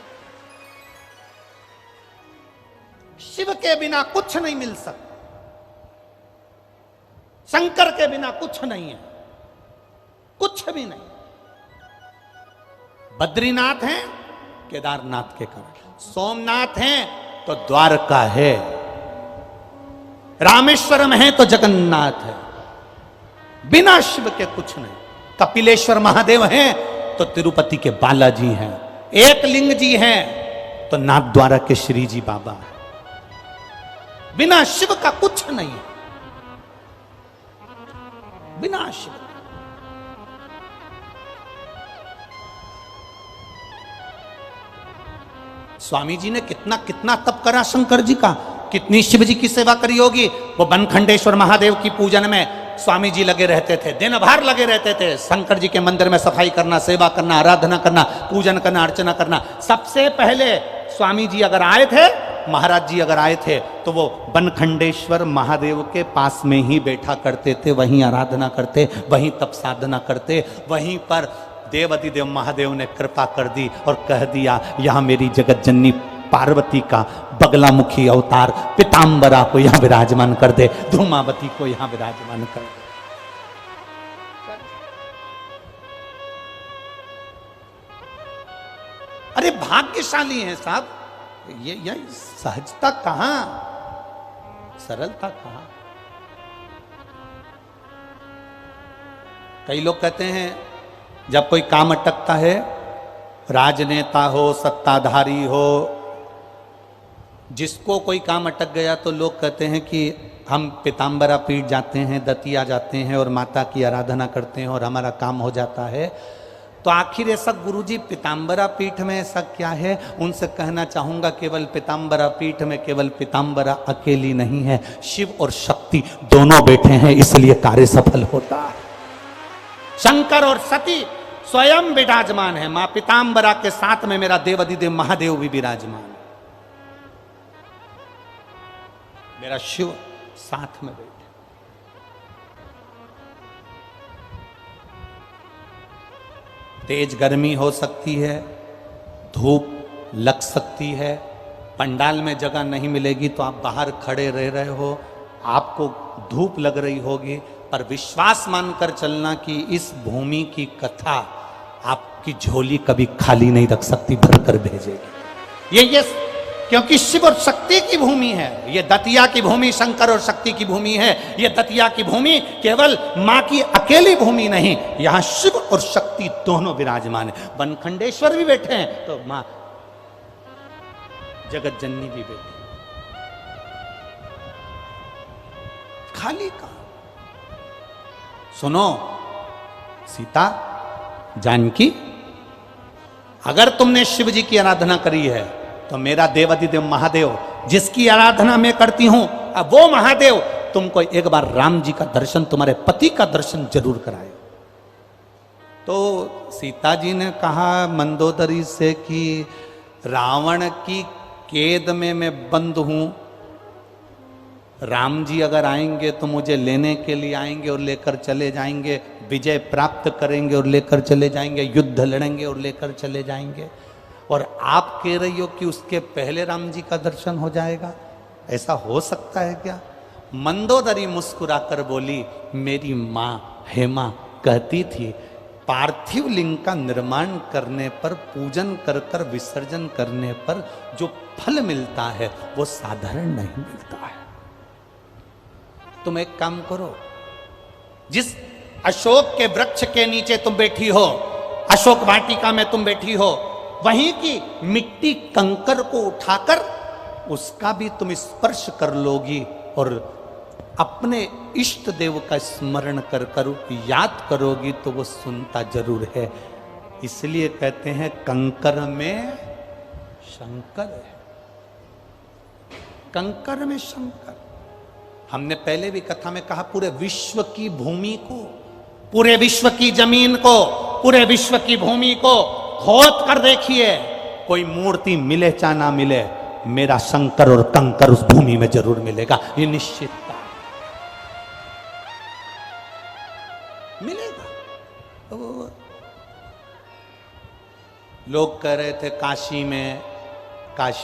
शिव के बिना कुछ नहीं मिल सकता, शंकर के बिना कुछ नहीं है, कुछ भी नहीं। बद्रीनाथ हैं केदारनाथ के कारण, सोमनाथ हैं तो द्वारका है, रामेश्वरम है तो जगन्नाथ है। बिना शिव के कुछ नहीं। कपिलेश्वर महादेव हैं तो तिरुपति के बालाजी हैं, एक लिंग जी हैं तो नाथद्वारा के श्री जी बाबा हैं। बिना शिव का कुछ नहीं है, बिना शिव। स्वामी जी ने कितना कितना तप करा शंकर जी का, कितनी शिव जी की सेवा करी होगी। वो बनखंडेश्वर महादेव की पूजन में स्वामी जी लगे रहते थे, दिन भर लगे रहते थे। शंकर जी के मंदिर में सफाई करना, सेवा करना, आराधना करना, पूजन करना, अर्चना करना। सबसे पहले स्वामी जी अगर आए थे, महाराज जी अगर आए थे, तो वो बनखंडेश्वर महादेव के पास में ही बैठा करते थे, वहीं आराधना करते, वहीं तप साधना करते। वहीं पर देवाधिदेव महादेव ने कृपा कर दी और कह दिया, यहां मेरी जगत जननी पार्वती का बगलामुखी अवतार पीतांबरा को यहां विराजमान कर दे, धूमावती को यहां विराजमान कर दे। अरे भाग्यशाली हैं साहब, ये सहजता कहां, सरलता कहां। कई लोग कहते हैं जब कोई काम अटकता है, राजनेता हो, सत्ताधारी हो, जिसको कोई काम अटक गया तो लोग कहते हैं कि हम पीतांबरा पीठ जाते हैं, दतिया जाते हैं और माता की आराधना करते हैं और हमारा काम हो जाता है। तो आखिर ऐसा गुरुजी पीतांबरा पीठ में ऐसा क्या है? उनसे कहना चाहूंगा, केवल पीतांबरा पीठ में केवल पीतांबरा अकेली नहीं है, शिव और शक्ति दोनों बैठे हैं, इसलिए कार्य सफल होता है। शंकर और सती स्वयं विराजमान है, मां पीतांबरा के साथ में मेरा देवाधिदेव महादेव भी विराजमान है, मेरा शिव साथ में बैठे। तेज गर्मी हो सकती है, धूप लग सकती है, पंडाल में जगह नहीं मिलेगी तो आप बाहर खड़े रह रहे हो, आपको धूप लग रही होगी, पर विश्वास मानकर चलना कि इस भूमि की कथा आपकी झोली कभी खाली नहीं रख सकती, भरकर भेजेगी। ये क्योंकि शिव और शक्ति की भूमि है। ये दतिया की भूमि शंकर और शक्ति की भूमि है। ये दतिया की भूमि केवल मां की अकेली भूमि नहीं, यहां शिव और शक्ति दोनों विराजमान है। बनखंडेश्वर भी बैठे हैं तो मां जगत जननी भी बैठी, खाली कहां। सुनो सीता जानकी, अगर तुमने शिव जी की आराधना करी है तो मेरा देवाधिदेव महादेव जिसकी आराधना मैं करती हूं, अब वो महादेव तुमको एक बार राम जी का दर्शन, तुम्हारे पति का दर्शन जरूर कराए। तो सीता जी ने कहा मंदोदरी से कि रावण की कैद में मैं बंद हूं, राम जी अगर आएंगे तो मुझे लेने के लिए आएंगे और लेकर चले जाएंगे, विजय प्राप्त करेंगे और लेकर चले जाएंगे, युद्ध लड़ेंगे और लेकर चले जाएंगे, और आप कह रही हो कि उसके पहले राम जी का दर्शन हो जाएगा, ऐसा हो सकता है क्या? मंदोदरी मुस्कुराकर बोली, मेरी मां हेमा कहती थी पार्थिव लिंग का निर्माण करने पर, पूजन कर कर विसर्जन करने पर जो फल मिलता है वो साधारण नहीं मिलता है। तुम एक काम करो, जिस अशोक के वृक्ष के नीचे तुम बैठी हो, अशोक वाटिका में तुम बैठी हो, वहीं की मिट्टी कंकर को उठाकर उसका भी तुम स्पर्श कर लोगी और अपने इष्ट देव का स्मरण कर कर याद करोगी तो वो सुनता जरूर है। इसलिए कहते हैं कंकर में शंकर है, कंकर में शंकर। हमने पहले भी कथा में कहा, पूरे विश्व की भूमि को, पूरे विश्व की जमीन को, पूरे विश्व की भूमि को खोद कर देखिए, कोई मूर्ति मिले चाहे ना मिले, मेरा शंकर और कंकर उस भूमि में जरूर मिलेगा, ये निश्चित मिलेगा। तो लोग कह रहे थे काशी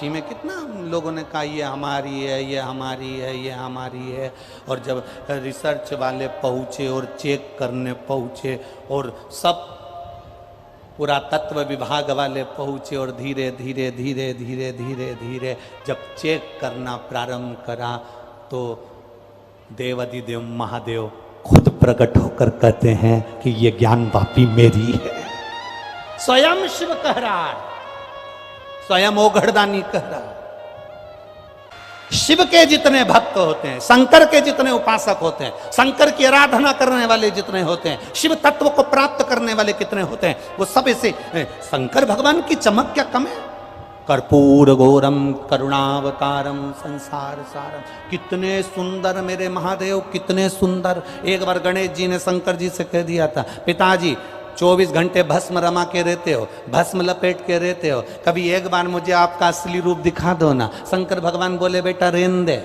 में कितना लोगों ने कहा ये हमारी है, ये हमारी है, ये हमारी है। और जब रिसर्च वाले पहुंचे और चेक करने पहुंचे और सब पुरातत्व विभाग वाले पहुंचे और धीरे धीरे धीरे धीरे धीरे धीरे जब चेक करना प्रारंभ करा तो देवाधिदेव महादेव खुद प्रकट होकर कहते हैं कि ये ज्ञान वापी मेरी है। स्वयं शिव कह रहा है, स्वयं ओघड़दानी कह रहा है। शिव के जितने भक्त होते हैं, शंकर के जितने उपासक होते हैं, शंकर की आराधना करने वाले जितने होते हैं, शिव तत्व को प्राप्त करने वाले कितने होते हैं, वो सब ऐसे शंकर भगवान की चमक क्या कम है। कर्पूर गौरम करुणावतारम संसार सारम, कितने सुंदर मेरे महादेव, कितने सुंदर। एक बार गणेश जी ने शंकर जी से कह दिया था, पिताजी 24 घंटे भस्म रमा के रहते हो, भस्म लपेट के रहते हो, कभी एक बार मुझे आपका असली रूप दिखा दो ना। शंकर भगवान बोले बेटा रेन दे,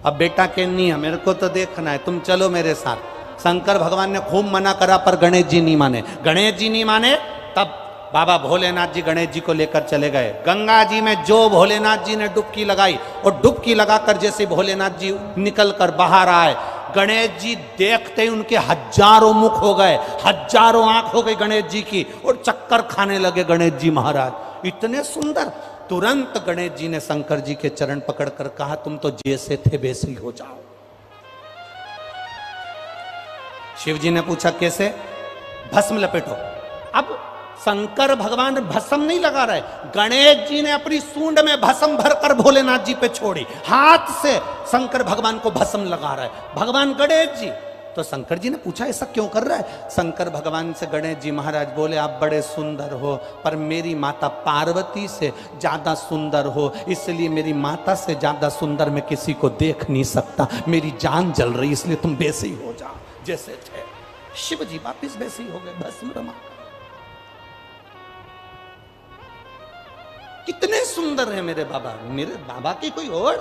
अब बेटा के नहीं है, मेरे को तो देखना है, तुम चलो मेरे साथ। शंकर भगवान ने खूब मना करा पर गणेश जी नहीं माने। गणेश जी नहीं माने तब बाबा भोलेनाथ जी गणेश जी को लेकर चले गए गंगा जी में। जो भोलेनाथ जी ने डुबकी लगाई और डुबकी लगाकर जैसे भोलेनाथ जी निकल कर बाहर आए, गणेश जी देखते ही उनके हजारों मुख हो गए, हजारों आंख हो गई गणेश जी की और चक्कर खाने लगे गणेश जी महाराज, इतने सुंदर। तुरंत गणेश जी ने शंकर जी के चरण पकड़कर कहा तुम तो जैसे थे वैसे ही हो जाओ। शिव जी ने पूछा कैसे? भस्म लपेटो। अब शंकर भगवान भस्म नहीं लगा रहे, गणेश जी ने अपनी सूंड में भस्म भरकर भोलेनाथ जी पे छोड़ी, हाथ से शंकर भगवान को भस्म लगा रहे भगवान गणेश जी। तो शंकर जी ने पूछा ऐसा क्यों कर रहा है? शंकर भगवान से गणेश जी महाराज बोले आप बड़े सुंदर हो पर मेरी माता पार्वती से ज्यादा सुंदर हो, इसलिए मेरी माता से ज्यादा सुंदर मैं किसी को देख नहीं सकता, मेरी जान जल रही, इसलिए तुम वैसे ही हो जाओ जैसे थे। शिव जी वापिस वैसे ही हो गए, भस्म रमा। कितने सुंदर है मेरे बाबा की कोई और।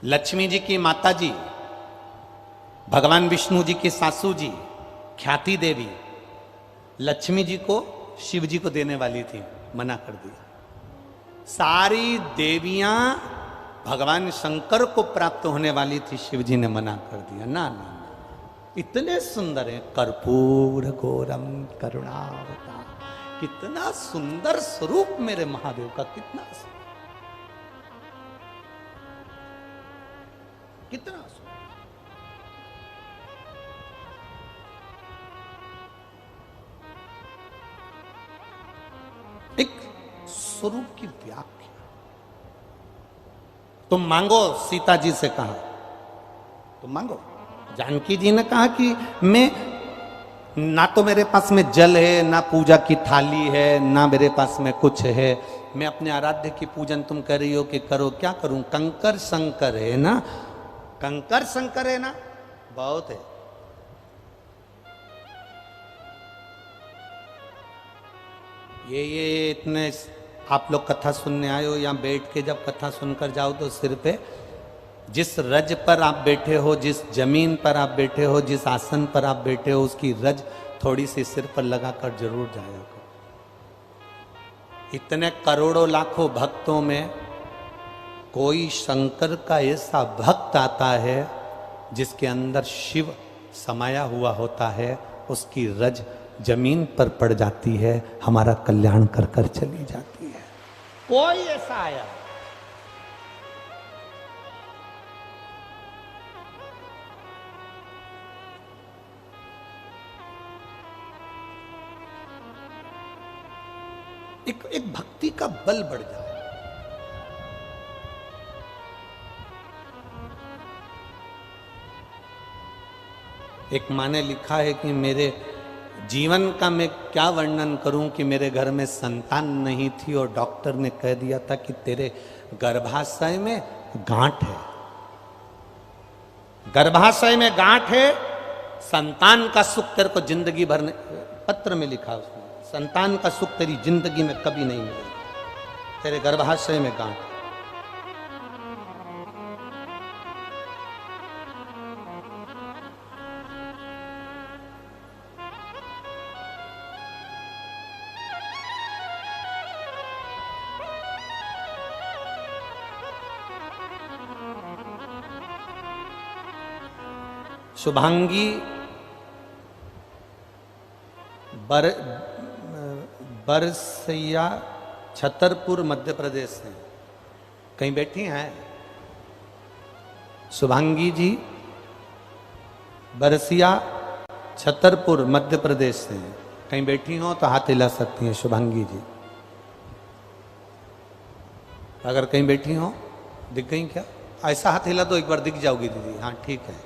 लक्ष्मी जी की माता जी, भगवान विष्णु जी की सासू जी ख्याति देवी लक्ष्मी जी को शिव जी को देने वाली थी, मना कर दिया। सारी देवियां भगवान शंकर को प्राप्त होने वाली थी, शिव जी ने मना कर दिया। ना ना, इतने सुंदर है। कर्पूर गौरम करुणावतार, कितना सुंदर स्वरूप मेरे महादेव का, कितना सुंदर। एक स्वरूप की व्याख्या तुम मांगो, सीता जी से कहा तुम मांगो। जानकी जी ने कहा कि मैं ना तो मेरे पास में जल है, ना पूजा की थाली है, ना मेरे पास में कुछ है, मैं अपने आराध्य की पूजन तुम कर रही हो कि करो, क्या करूं? कंकर शंकर है ना, कंकर शंकर है ना, बहुत है। ये इतने आप लोग कथा सुनने आए हो, या बैठ के जब कथा सुनकर जाओ तो सिर पे जिस रज पर आप बैठे हो, जिस जमीन पर आप बैठे हो, जिस आसन पर आप बैठे हो, उसकी रज थोड़ी सी सिर पर लगाकर जरूर जाया करो। इतने करोड़ों लाखों भक्तों में कोई शंकर का ऐसा भक्त आता है जिसके अंदर शिव समाया हुआ होता है, उसकी रज जमीन पर पड़ जाती है, हमारा कल्याण कर कर चली जाती है। कोई ऐसा आया एक भक्ति का बल बढ़ जाए। एक माँ ने लिखा है कि मेरे जीवन का मैं क्या वर्णन करूं कि मेरे घर में संतान नहीं थी और डॉक्टर ने कह दिया था कि तेरे गर्भाशय में गांठ है, गर्भाशय में गांठ है, संतान का सुख तेरे को जिंदगी भर पत्र में लिखा उसने, संतान का सुख तेरी जिंदगी में कभी नहीं मिलेगा, तेरे गर्भाशय में गांठ। शुभांगी बरसैया छतरपुर मध्य प्रदेश से कहीं बैठी हैं शुभांगी जी, बरसिया छतरपुर मध्य प्रदेश से कहीं बैठी हो तो हाथ हिला सकती हैं शुभांगी जी, अगर कहीं बैठी हो। दिख गई क्या? ऐसा हाथ हिला तो एक बार दिख जाओगी दीदी। हाँ ठीक है।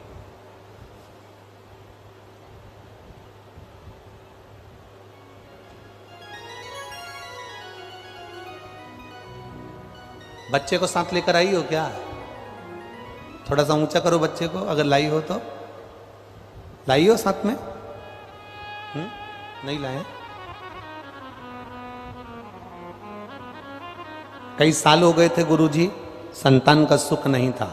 बच्चे को साथ लेकर आई हो क्या? थोड़ा सा ऊंचा करो बच्चे को, अगर लाई हो तो। लाई हो साथ में? नहीं लाए? कई साल हो गए थे गुरुजी, संतान का सुख नहीं था।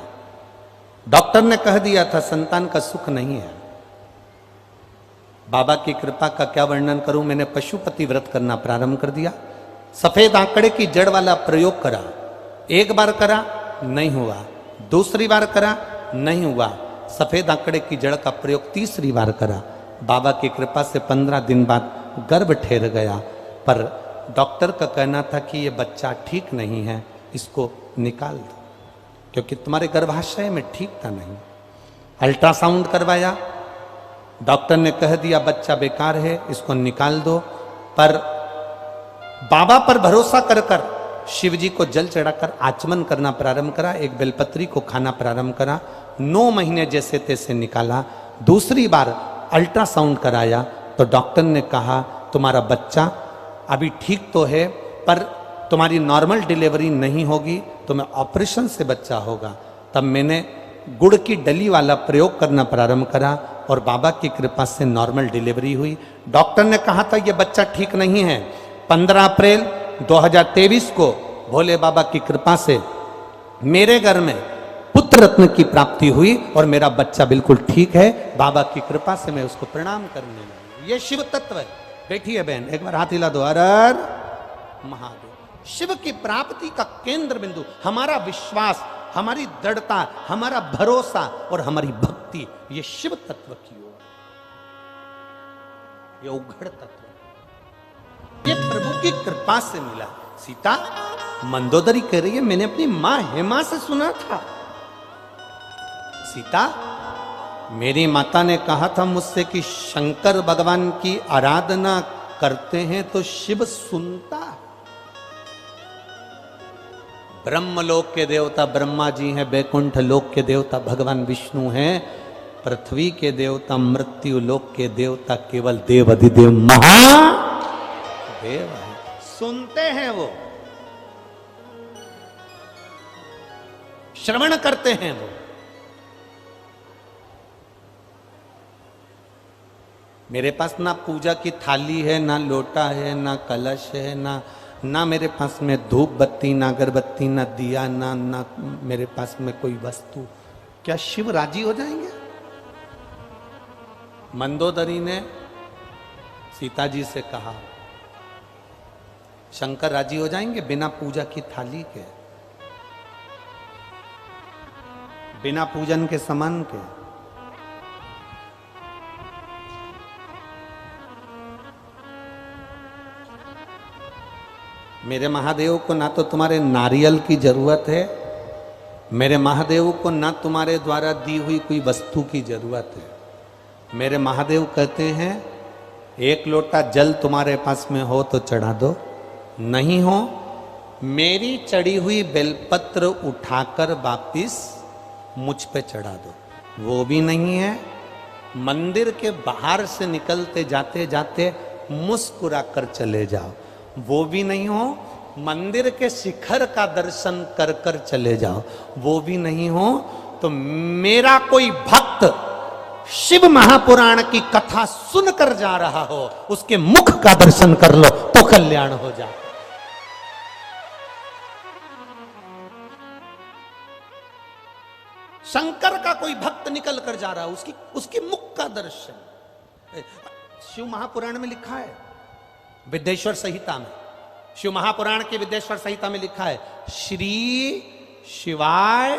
डॉक्टर ने कह दिया था संतान का सुख नहीं है। बाबा की कृपा का क्या वर्णन करूं, मैंने पशुपति व्रत करना प्रारंभ कर दिया। सफेद आंकड़े की जड़ वाला प्रयोग करा, एक बार करा नहीं हुआ, दूसरी बार करा नहीं हुआ, सफेद आंकड़े की जड़ का प्रयोग तीसरी बार करा, बाबा की कृपा से 15 दिन बाद गर्भ ठहर गया। पर डॉक्टर का कहना था कि ये बच्चा ठीक नहीं है, इसको निकाल दो, क्योंकि तुम्हारे गर्भाशय में ठीक था नहीं। अल्ट्रासाउंड करवाया, डॉक्टर ने कह दिया बच्चा बेकार है, इसको निकाल दो। पर बाबा पर भरोसा कर कर शिव जी को जल चढ़ाकर आचमन करना प्रारंभ करा, एक बेलपत्री को खाना प्रारंभ करा, 9 महीने जैसे तैसे निकाला। दूसरी बार अल्ट्रासाउंड कराया तो डॉक्टर ने कहा तुम्हारा बच्चा अभी ठीक तो है पर तुम्हारी नॉर्मल डिलीवरी नहीं होगी, तुम्हें ऑपरेशन से बच्चा होगा। तब मैंने गुड़ की डली वाला प्रयोग करना प्रारंभ करा और बाबा की कृपा से नॉर्मल डिलीवरी हुई। डॉक्टर ने कहा था यह बच्चा ठीक नहीं है। 15 अप्रैल 2023 को भोले बाबा की कृपा से मेरे घर में पुत्र रत्न की प्राप्ति हुई और मेरा बच्चा बिल्कुल ठीक है। बाबा की कृपा से मैं उसको प्रणाम करने लगा। ये शिव तत्व है। बैठी है बहन, एक बार हाथ हिला दो। हर हर महादेव। शिव की प्राप्ति का केंद्र बिंदु हमारा विश्वास, हमारी दृढ़ता, हमारा भरोसा और हमारी भक्ति, ये शिव तत्व की ओर, ये उघड़ तत्व, ये प्रभु की कृपा से मिला। सीता मंदोदरी कह रही है मैंने अपनी मां हेमा से सुना था, सीता मेरी माता ने कहा था मुझसे कि शंकर भगवान की आराधना करते हैं तो शिव सुनता है। ब्रह्मलोक के देवता ब्रह्मा जी हैं, बैकुंठ लोक के देवता भगवान विष्णु हैं, पृथ्वी के देवता, मृत्यु लोक के देवता केवल देव अधिदेव महादेव है। सुनते हैं, वो श्रवण करते हैं। वो मेरे पास ना पूजा की थाली है, ना लोटा है, ना कलश है, ना मेरे पास में धूप बत्ती, ना अगरबत्ती, ना दिया, ना मेरे पास में कोई वस्तु। क्या शिव राजी हो जाएंगे? मंदोदरी ने सीता जी से कहा शंकर राजी हो जाएंगे बिना पूजा की थाली के, बिना पूजन के सामान के? मेरे महादेव को ना तो तुम्हारे नारियल की जरूरत है, मेरे महादेव को ना तुम्हारे द्वारा दी हुई कोई वस्तु की जरूरत है। मेरे महादेव कहते हैं एक लोटा जल तुम्हारे पास में हो तो चढ़ा दो, नहीं हो मेरी चढ़ी हुई बेलपत्र उठाकर वापिस मुझ पे चढ़ा दो। वो भी नहीं है मंदिर के बाहर से निकलते जाते जाते मुस्कुरा कर चले जाओ, वो भी नहीं हो मंदिर के शिखर का दर्शन कर कर चले जाओ, वो भी नहीं हो तो मेरा कोई भक्त शिव महापुराण की कथा सुनकर जा रहा हो, उसके मुख का दर्शन कर लो तो कल्याण हो जाए। शंकर का कोई भक्त निकल कर जा रहा है, उसकी मुख का दर्शन। शिव महापुराण में लिखा है, विद्येश्वर संहिता में, शिव महापुराण के विद्येश्वर संहिता में लिखा है, श्री शिवाय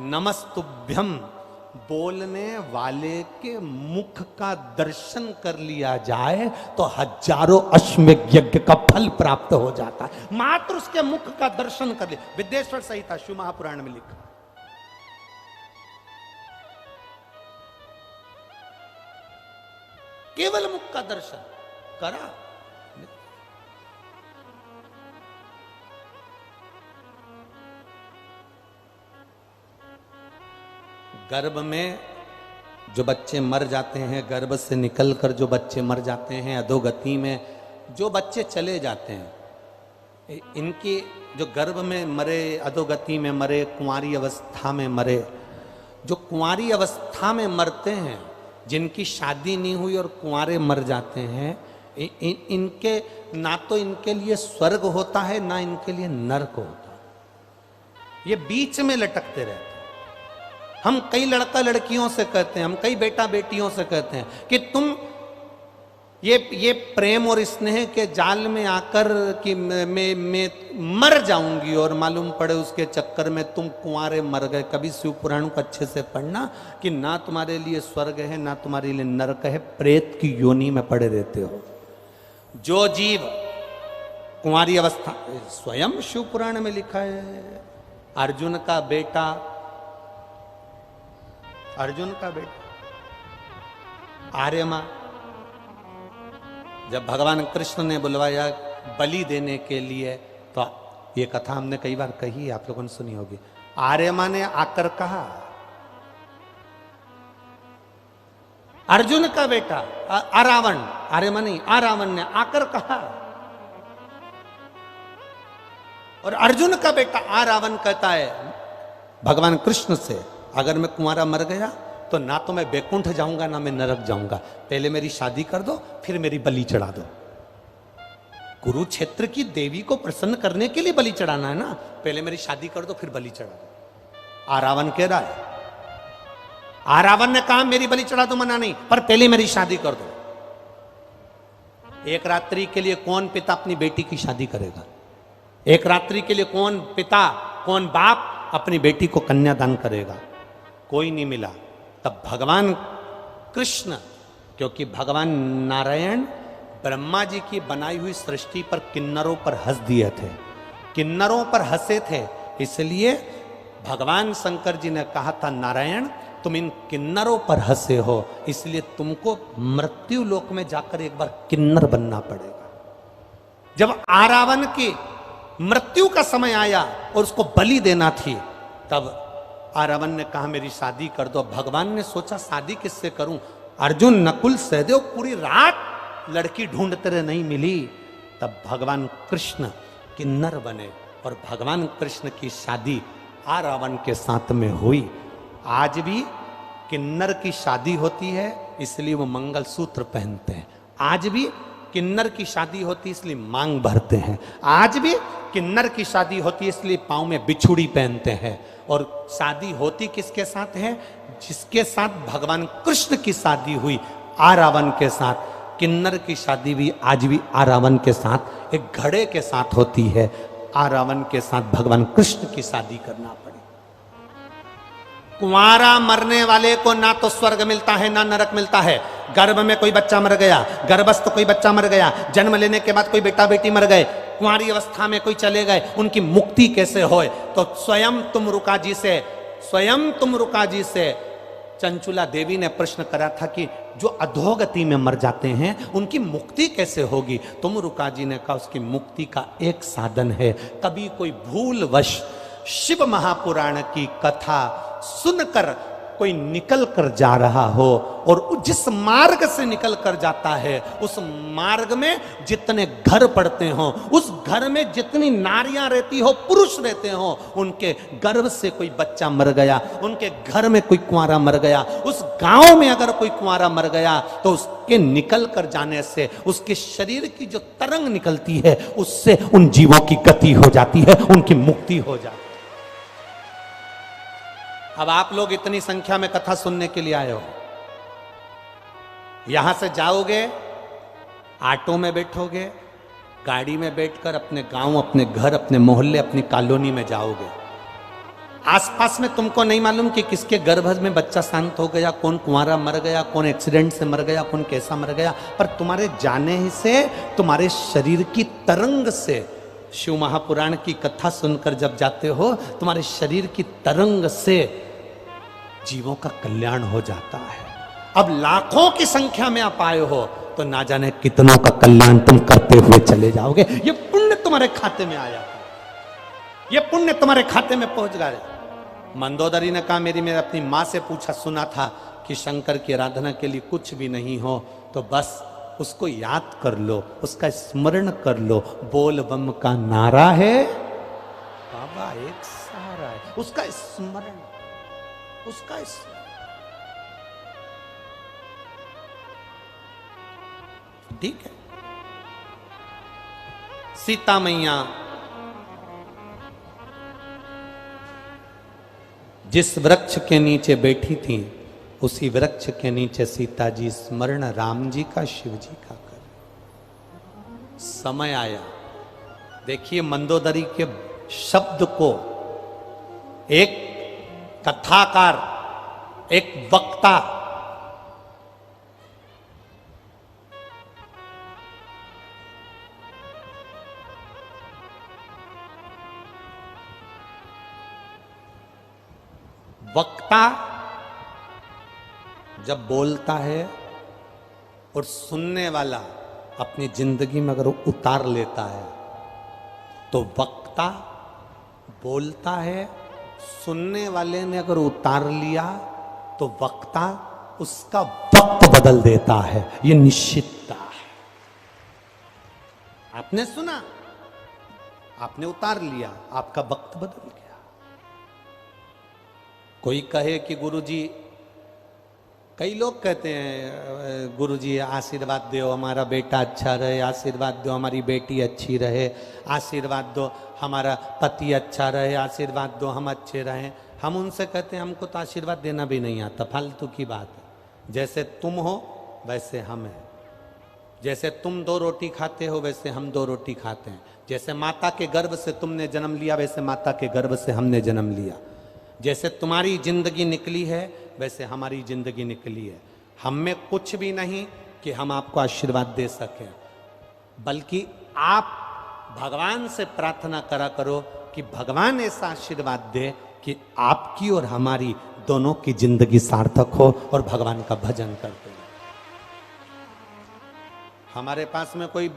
नमस्तुभ्यम, बोलने वाले के मुख का दर्शन कर लिया जाए तो हजारों अश्वमेध यज्ञ का फल प्राप्त हो जाता है, मात्र उसके मुख का दर्शन कर लिया। विद्येश्वर संहिता शिव महापुराण में लिखा। केवल मुख का दर्शन करा। गर्भ में जो बच्चे मर जाते हैं, गर्भ से निकलकर जो बच्चे मर जाते हैं, अधोगति में जो बच्चे चले जाते हैं, इनकी जो गर्भ में मरे, अधोगति में मरे, कुंवारी अवस्था में मरे, जो कुंवारी अवस्था में मरते हैं, जिनकी शादी नहीं हुई और कुंवारे मर जाते हैं, इनके ना तो इनके लिए स्वर्ग होता है ना इनके लिए नरक होता है, ये बीच में लटकते रहते हैं। हम कई लड़का लड़कियों से कहते हैं, हम कई बेटा बेटियों से कहते हैं कि तुम ये प्रेम और स्नेह के जाल में आकर कि मैं मर जाऊंगी और मालूम पड़े उसके चक्कर में तुम कुंवारे मर गए। कभी शिव पुराण को अच्छे से पढ़ना कि ना तुम्हारे लिए स्वर्ग है ना तुम्हारे लिए नरक है, प्रेत की योनि में पड़े रहते हो। जो जीव कुंवारी अवस्था, स्वयं शिव पुराण में लिखा है, अर्जुन का बेटा आर्यमा, जब भगवान कृष्ण ने बुलवाया बलि देने के लिए, तो ये कथा हमने कई बार कही, आप लोगों ने सुनी होगी। आर्यमा ने आकर कहा, अर्जुन का बेटा अरावण, आर्यमा नहीं अरावण ने आकर कहा, और अर्जुन का बेटा अरावण कहता है भगवान कृष्ण से, अगर मैं कुंवारा मर गया तो ना तो मैं बैकुंठ जाऊंगा ना मैं नरक जाऊंगा, पहले मेरी शादी कर दो फिर मेरी बलि चढ़ा दो। कुरुक्षेत्र की देवी को प्रसन्न करने के लिए बलि चढ़ाना है ना, पहले मेरी शादी कर दो फिर बलि चढ़ा दो। आरावण कह रहा है, आरावण ने कहा मेरी बलि चढ़ा दो, मना नहीं, पर पहले मेरी शादी कर दो। एक रात्रि के लिए कौन पिता अपनी बेटी की शादी करेगा? एक रात्रि के लिए कौन पिता, कौन बाप अपनी बेटी को कन्यादान करेगा? कोई नहीं मिला। तब भगवान कृष्ण, क्योंकि भगवान नारायण ब्रह्मा जी की बनाई हुई सृष्टि पर किन्नरों पर हंस दिए थे, किन्नरों पर हंसे थे, इसलिए भगवान शंकर जी ने कहा था, नारायण तुम इन किन्नरों पर हंसे हो, इसलिए तुमको मृत्यु लोक में जाकर एक बार किन्नर बनना पड़ेगा। जब आरावण की मृत्यु का समय आया और उसको बलि देना थी, तब आरावण ने कहा मेरी शादी कर दो। भगवान ने सोचा शादी किससे करूं? अर्जुन नकुल सहदेव पूरी रात लड़की ढूंढते रहे, नहीं मिली। तब भगवान कृष्ण किन्नर बने और भगवान कृष्ण की शादी आरावण के साथ में हुई। आज भी किन्नर की शादी होती है इसलिए वो मंगलसूत्र पहनते हैं, आज भी किन्नर की शादी होती है इसलिए मांग भरते हैं, आज भी किन्नर की शादी होती है इसलिए पाँव में बिछुड़ी पहनते हैं। और शादी होती किसके साथ है? जिसके साथ भगवान कृष्ण की शादी हुई, आरावण के साथ। किन्नर की शादी भी आज भी आरावण के साथ, एक घड़े के साथ होती है। आरावण के साथ भगवान कृष्ण की शादी करना पड़े। कुंवारा मरने वाले को ना तो स्वर्ग मिलता है ना नरक मिलता है। गर्भ में कोई बच्चा मर गया, गर्भस्थ कोई बच्चा मर गया, जन्म लेने के बाद कोई बेटा बेटी मर गए, कुंवारी अवस्था में कोई चले गए, उनकी मुक्ति कैसे होए? तो स्वयं तुम रुका जी से चंचुला देवी ने प्रश्न करा था कि जो अधोगति में मर जाते हैं उनकी मुक्ति कैसे होगी? तुम रुका जी ने कहा उसकी मुक्ति का एक साधन है, कभी कोई भूलवश शिव महापुराण की कथा सुनकर कोई निकल कर जा रहा हो और जिस मार्ग से निकल कर जाता है उस मार्ग में जितने घर पड़ते हो, उस घर में जितनी नारियां रहती हो, पुरुष रहते हो, उनके गर्भ से कोई बच्चा मर गया, उनके घर में कोई कुंवारा मर गया, उस गांव में अगर कोई कुंवारा मर गया तो उसके निकल कर जाने से उसके शरीर की जो तरंग निकलती है उससे उन जीवों की गति हो जाती है, उनकी मुक्ति हो जाती है। अब आप लोग इतनी संख्या में कथा सुनने के लिए आए हो, यहां से जाओगे, ऑटो में बैठोगे, गाड़ी में बैठकर अपने गांव, अपने घर, अपने मोहल्ले, अपनी कॉलोनी में जाओगे। आसपास में तुमको नहीं मालूम कि किसके गर्भ में बच्चा शांत हो गया, कौन कुंवारा मर गया, कौन एक्सीडेंट से मर गया, कौन कैसा मर गया, पर तुम्हारे जाने ही से, तुम्हारे शरीर की तरंग से, शिव महापुराण की कथा सुनकर जब जाते हो, तुम्हारे शरीर की तरंग से जीवों का कल्याण हो जाता है। अब लाखों की संख्या में आप आए हो तो ना जाने कितनों का कल्याण तुम करते हुए चले जाओगे। ये पुण्य तुम्हारे खाते में आया, ये पुण्य तुम्हारे खाते में पहुंच गया। मंदोदरी ने कहा, मेरी अपनी माँ से पूछा, सुना था कि शंकर की आराधना के लिए कुछ भी नहीं हो तो बस उसको याद कर लो, उसका स्मरण कर लो, बोल बम का नारा है बाबा एक सहारा है, उसका स्मरण, उसका ठीक है। सीता मैया जिस वृक्ष के नीचे बैठी थी, उसी वृक्ष के नीचे सीता जी स्मरण राम जी का, शिव जी का कर। समय आया, देखिए मंदोदरी के शब्द को एक कथाकार, एक वक्ता, वक्ता जब बोलता है और सुनने वाला अपनी जिंदगी में अगर उतार लेता है तो वक्ता बोलता है, सुनने वाले ने अगर उतार लिया तो वक्ता उसका वक्त बदल देता है। ये निश्चितता है। आपने सुना, आपने उतार लिया, आपका वक्त बदल गया। कोई कहे कि गुरुजी, कई लोग कहते हैं गुरुजी आशीर्वाद दो हमारा बेटा अच्छा रहे, आशीर्वाद दो हमारी बेटी अच्छी रहे, आशीर्वाद दो हमारा पति अच्छा रहे, आशीर्वाद दो हम अच्छे रहें। हम उनसे कहते हैं हमको तो आशीर्वाद देना भी नहीं आता, फालतू की बात है। जैसे तुम हो वैसे हम हैं, जैसे तुम 2 रोटी खाते हो वैसे हम 2 रोटी खाते हैं, जैसे माता के गर्भ से तुमने जन्म लिया वैसे माता के गर्भ से हमने जन्म लिया, जैसे तुम्हारी जिंदगी निकली है वैसे हमारी जिंदगी निकली है। हम में कुछ भी नहीं कि हम आपको आशीर्वाद दे सकें, बल्कि आप भगवान से प्रार्थना करा करो कि भगवान ऐसा आशीर्वाद दे कि आपकी और हमारी दोनों की जिंदगी सार्थक हो और भगवान का भजन करते हैं। हमारे पास में कोई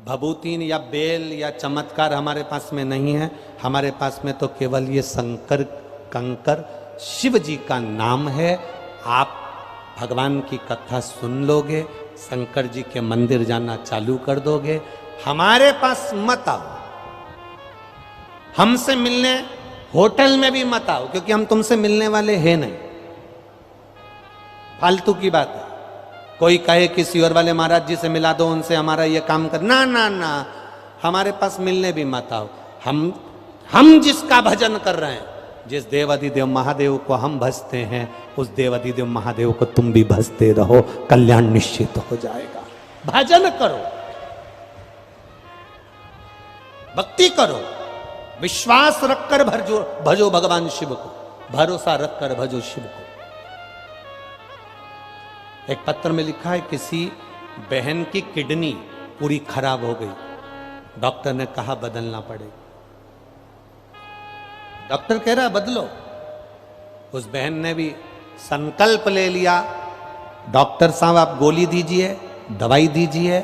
भभूतिन या बेल या चमत्कार हमारे पास में नहीं है। हमारे पास में तो केवल ये शंकर कंकर शिव जी का नाम है। आप भगवान की कथा सुन लोगे, शंकर जी के मंदिर जाना चालू कर दोगे। हमारे पास मत आओ, हमसे मिलने होटल में भी मत आओ, क्योंकि हम तुमसे मिलने वाले हैं नहीं। फालतू की बात है। कोई कहे किसी और वाले महाराज जी से मिला दो, उनसे हमारा ये काम कर, ना ना ना, हमारे पास मिलने भी मत आओ। हम जिसका भजन कर रहे हैं, जिस देवाधिदेव महादेव को हम भजते हैं, उस देवाधिदेव महादेव को तुम भी भजते रहो, कल्याण निश्चित हो जाएगा। भजन करो, भक्ति करो, विश्वास रखकर भजो भगवान शिव को, भरोसा रखकर भजो शिव को। एक पत्र में लिखा है, किसी बहन की किडनी पूरी खराब हो गई, डॉक्टर ने कहा बदलना पड़ेगा। डॉक्टर कह रहा बदलो, उस बहन ने भी संकल्प ले लिया, डॉक्टर साहब आप गोली दीजिए, दवाई दीजिए।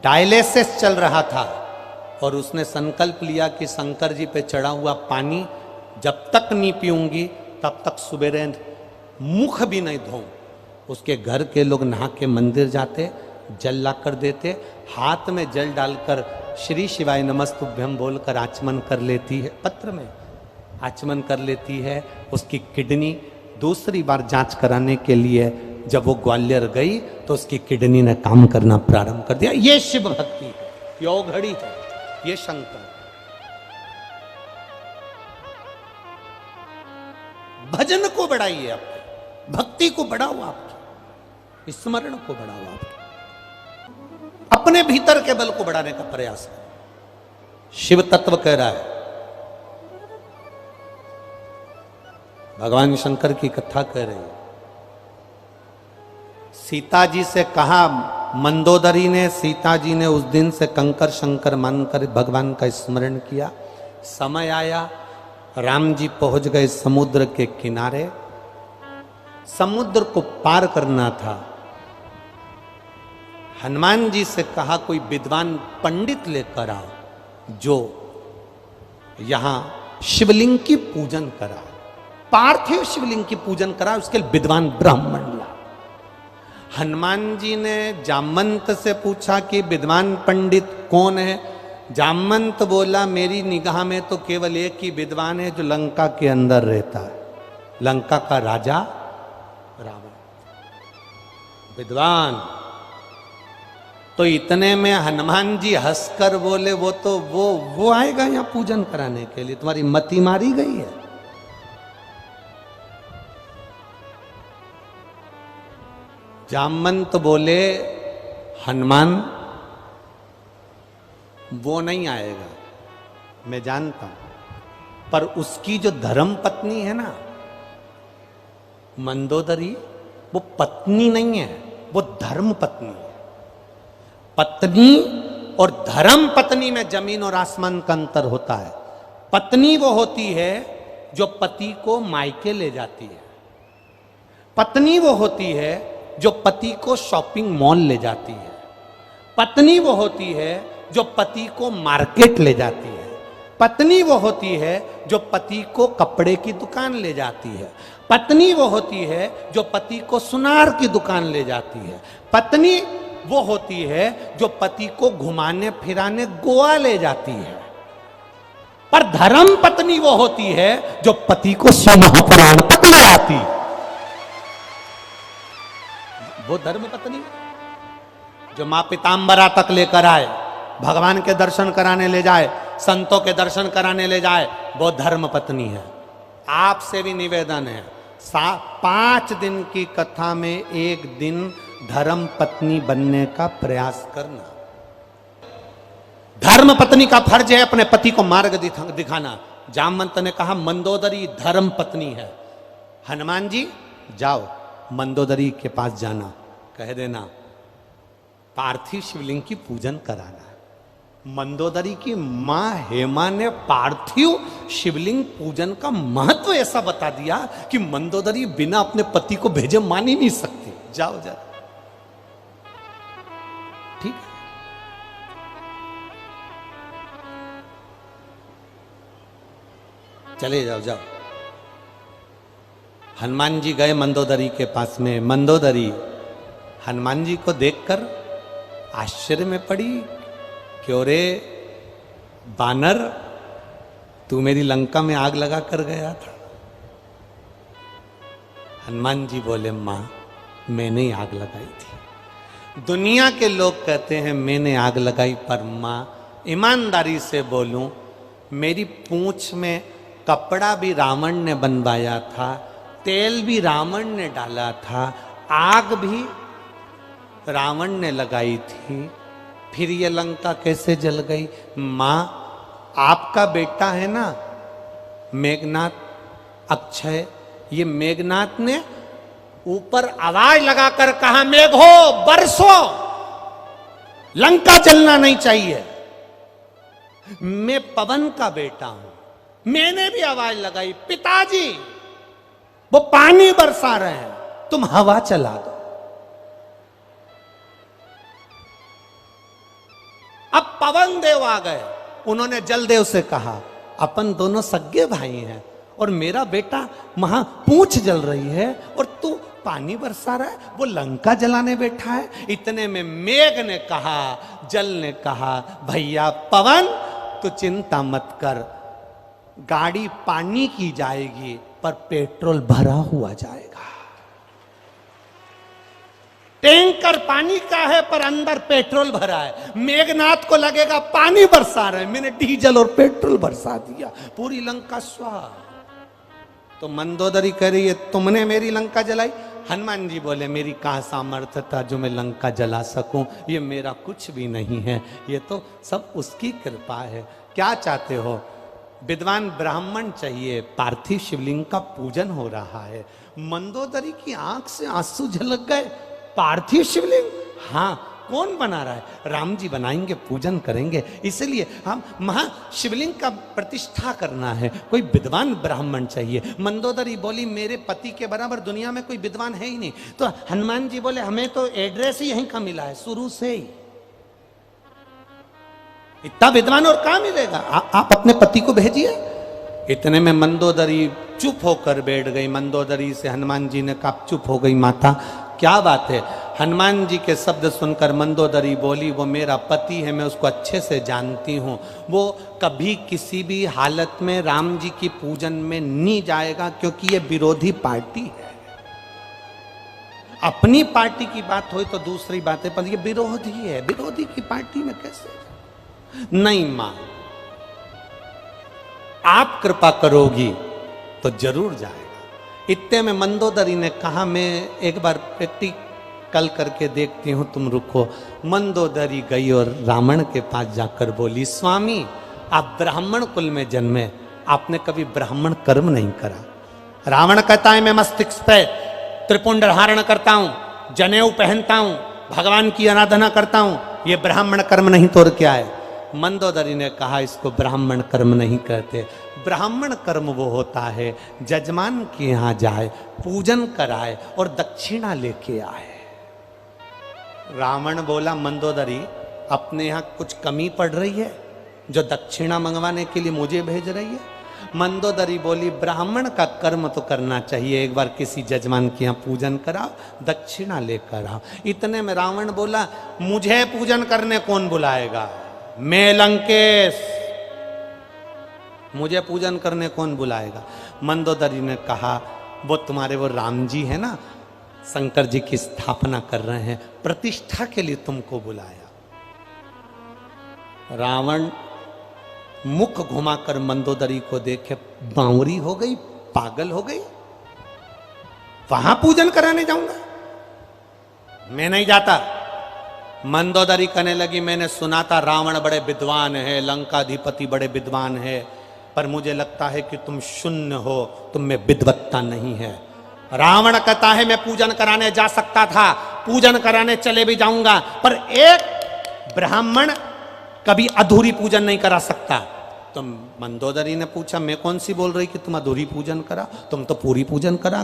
डायलिसिस चल रहा था और उसने संकल्प लिया कि शंकर जी पे चढ़ा हुआ पानी जब तक नहीं पीऊंगी तब तक सुबेरे मुख भी नहीं धोऊं। उसके घर के लोग नहा के मंदिर जाते, जल ला कर देते, हाथ में जल डालकर श्री शिवाय नमस्तुभ्यम बोलकर आचमन कर लेती है, पत्र में आचमन कर लेती है। उसकी किडनी दूसरी बार जांच कराने के लिए जब वो ग्वालियर गई तो उसकी किडनी ने काम करना प्रारंभ कर दिया। ये शिव भक्ति है, ये औघड़ी है, ये शंकर। भजन को बढ़ाइए, आपके भक्ति को बढ़ाओ, आपकी स्मरण को बढ़ाओ, आपके अपने भीतर के बल को बढ़ाने का प्रयास करो। शिव तत्व कह रहा है, भगवान शंकर की कथा कह रही है। सीता जी से कहा, मंदोदरी ने, सीता जी ने उस दिन से कंकर शंकर मानकर भगवान का स्मरण किया। समय आया, राम जी पहुंच गए समुद्र के किनारे। समुद्र को पार करना था। हनुमान जी से कहा, कोई विद्वान पंडित लेकर आओ जो यहां शिवलिंग की पूजन करा, पार्थिव शिवलिंग की पूजन करा, उसके लिए विद्वान ब्राह्मण ला। हनुमान जी ने जामवंत से पूछा कि विद्वान पंडित कौन है। जामवंत बोला, मेरी निगाह में तो केवल एक ही विद्वान है जो लंका के अंदर रहता है, लंका का राजा रावण। विद्वान तो इतने में हनुमान जी हंसकर बोले, वो आएगा यहां पूजन कराने के लिए, तुम्हारी मति मारी गई है। जामवंत बोले, हनुमान वो नहीं आएगा, मैं जानता हूं, पर उसकी जो धर्म पत्नी है ना मंदोदरी, वो पत्नी नहीं है, वो धर्म पत्नी है। पत्नी और धर्म पत्नी में जमीन और आसमान का अंतर होता है। पत्नी वो होती है जो पति को मायके ले जाती है। पत्नी वो होती है जो पति को शॉपिंग मॉल ले जाती है। पत्नी वो होती है जो पति को मार्केट ले जाती है। पत्नी वो होती है जो पति को कपड़े की दुकान ले जाती है। पत्नी वो होती है जो पति को सुनार की दुकान ले जाती है। पत्नी वो होती है जो पति को घुमाने फिराने गोवा ले जाती है। पर धर्म पत्नी वो होती है जो पति को सिंहापुराण तक ले आती। वो धर्म पत्नी जो मां पिताम्बरा तक लेकर आए, भगवान के दर्शन कराने ले जाए, संतों के दर्शन कराने ले जाए, वो धर्म पत्नी है। आपसे भी निवेदन है, 5 दिन की कथा में एक दिन धर्म पत्नी बनने का प्रयास करना। धर्म पत्नी का फर्ज है अपने पति को मार्ग दिखाना। जामवंत ने कहा, मंदोदरी धर्म पत्नी है। हनुमान जी जाओ मंदोदरी के पास जाना, कह देना पार्थिव शिवलिंग की पूजन कराना। मंदोदरी की मां हेमा ने पार्थिव शिवलिंग पूजन का महत्व ऐसा बता दिया कि मंदोदरी बिना अपने पति को भेजे मान ही नहीं सकती। जाओ जा, ठीक है। चले जाओ जाओ। हनुमान जी गए मंदोदरी के पास में। मंदोदरी हनुमान जी को देखकर आश्चर्य में पड़ी, क्यों रे बानर, तू मेरी लंका में आग लगा कर गया था। हनुमान जी बोले, मां मैंने आग लगाई थी। दुनिया के लोग कहते हैं मैंने आग लगाई, पर मां ईमानदारी से बोलूं, मेरी पूंछ में कपड़ा भी रावण ने बनवाया था, तेल भी रावण ने डाला था, आग भी रावण ने लगाई थी, फिर ये लंका कैसे जल गई? मां आपका बेटा है ना मेघनाथ, अक्षय, ये मेघनाथ ने ऊपर आवाज लगाकर कहा, मेघो बरसो, लंका जलना नहीं चाहिए। मैं पवन का बेटा हूं, मैंने भी आवाज लगाई, पिताजी वो पानी बरसा रहे हैं, तुम हवा चला दो। अब पवन देव आ गए, उन्होंने जलदेव से कहा, अपन दोनों सगे भाई हैं और मेरा बेटा वहां पूंछ जल रही है और तू पानी बरसा रहा है, वो लंका जलाने बैठा है। इतने में मेघ ने कहा, जल ने कहा, भैया पवन तू चिंता मत कर, गाड़ी पानी की जाएगी पर पेट्रोल भरा हुआ जाएगा। टैंकर पानी का है पर अंदर पेट्रोल भरा है। मेघनाथ को लगेगा पानी बरसा रहे, मैंने डीजल और पेट्रोल बरसा दिया, पूरी लंका स्वाहा। तो मंदोदरी कह रही है तुमने मेरी लंका जलाई। हनुमान जी बोले मेरी कहाँ सामर्थ्य था जो मैं लंका जला सकूं, ये मेरा कुछ भी नहीं है, ये तो सब उसकी कृपा है। क्या चाहते हो? विद्वान ब्राह्मण चाहिए, पार्थिव शिवलिंग का पूजन हो रहा है। मंदोदरी की आंख से आंसू झलक गए। पार्थिव शिवलिंग? हाँ, कौन बना रहा है? राम जी बनाएंगे, पूजन करेंगे, इसलिए हम महाशिवलिंग का प्रतिष्ठा करना है, कोई विद्वान ब्राह्मण चाहिए। मंदोदरी बोली मेरे पति के बराबर दुनिया में कोई विद्वान है ही नहीं। तो हनुमान जी बोले हमें तो एड्रेस ही यहीं का मिला है, शुरू से ही इतना विद्वान और कहां मिलेगा, आप अपने पति को भेजिए। इतने में मंदोदरी चुप होकर बैठ गई। मंदोदरी से हनुमान जी ने कहा चुप हो गई माता, क्या बात है? हनुमान जी के शब्द सुनकर मंदोदरी बोली वो मेरा पति है, मैं उसको अच्छे से जानती हूँ, वो कभी किसी भी हालत में राम जी की पूजन में नहीं जाएगा, क्योंकि ये विरोधी पार्टी है। अपनी पार्टी की बात हो तो दूसरी बात है, पर ये विरोधी है, विरोधी की पार्टी में कैसे? नहीं मां, आप कृपा करोगी तो जरूर जाएगा। इतने में मंदोदरी ने कहा मैं एक बार प्रैक्टिकल करके देखती हूं, तुम रुको। मंदोदरी गई और रावण के पास जाकर बोली स्वामी आप ब्राह्मण कुल में जन्मे, आपने कभी ब्राह्मण कर्म नहीं करा। रावण कहता है मैं मस्तिष्क पे त्रिपुंड धारण करता हूं, जनेऊ पहनता हूं, भगवान की आराधना करता हूं, ये ब्राह्मण कर्म नहीं तो और क्या है? मंदोदरी ने कहा इसको ब्राह्मण कर्म नहीं कहते। ब्राह्मण कर्म वो होता है जजमान के यहाँ जाए, पूजन कराए और दक्षिणा लेके आए। रावण बोला मंदोदरी अपने यहाँ कुछ कमी पड़ रही है जो दक्षिणा मंगवाने के लिए मुझे भेज रही है? मंदोदरी बोली ब्राह्मण का कर्म तो करना चाहिए, एक बार किसी जजमान के यहाँ पूजन कराओ, दक्षिणा लेकर आओ। इतने में रावण बोला मुझे पूजन करने कौन बुलाएगा, मैं लंकेश, मुझे पूजन करने कौन बुलाएगा? मंदोदरी ने कहा वो तुम्हारे वो राम जी है ना, शंकर जी की स्थापना कर रहे हैं, प्रतिष्ठा के लिए तुमको बुलाया। रावण मुख घुमाकर मंदोदरी को देखे बावरी हो गई, पागल हो गई। वहां पूजन कराने जाऊंगा? मैं नहीं जाता। मंदोदरी कहने लगी मैंने सुना था रावण बड़े विद्वान है, लंकाधिपति बड़े विद्वान है, पर मुझे लगता है कि तुम शून्य हो, तुम में विद्वत्ता नहीं है। रावण कहता है मैं पूजन कराने जा सकता था, पूजन कराने चले भी जाऊंगा, पर एक ब्राह्मण कभी अधूरी पूजन नहीं करा सकता। तो मंदोदरी ने पूछा मैं कौन सी बोल रही कि तुम अधूरी पूजन करा, तुम तो पूरी पूजन करा।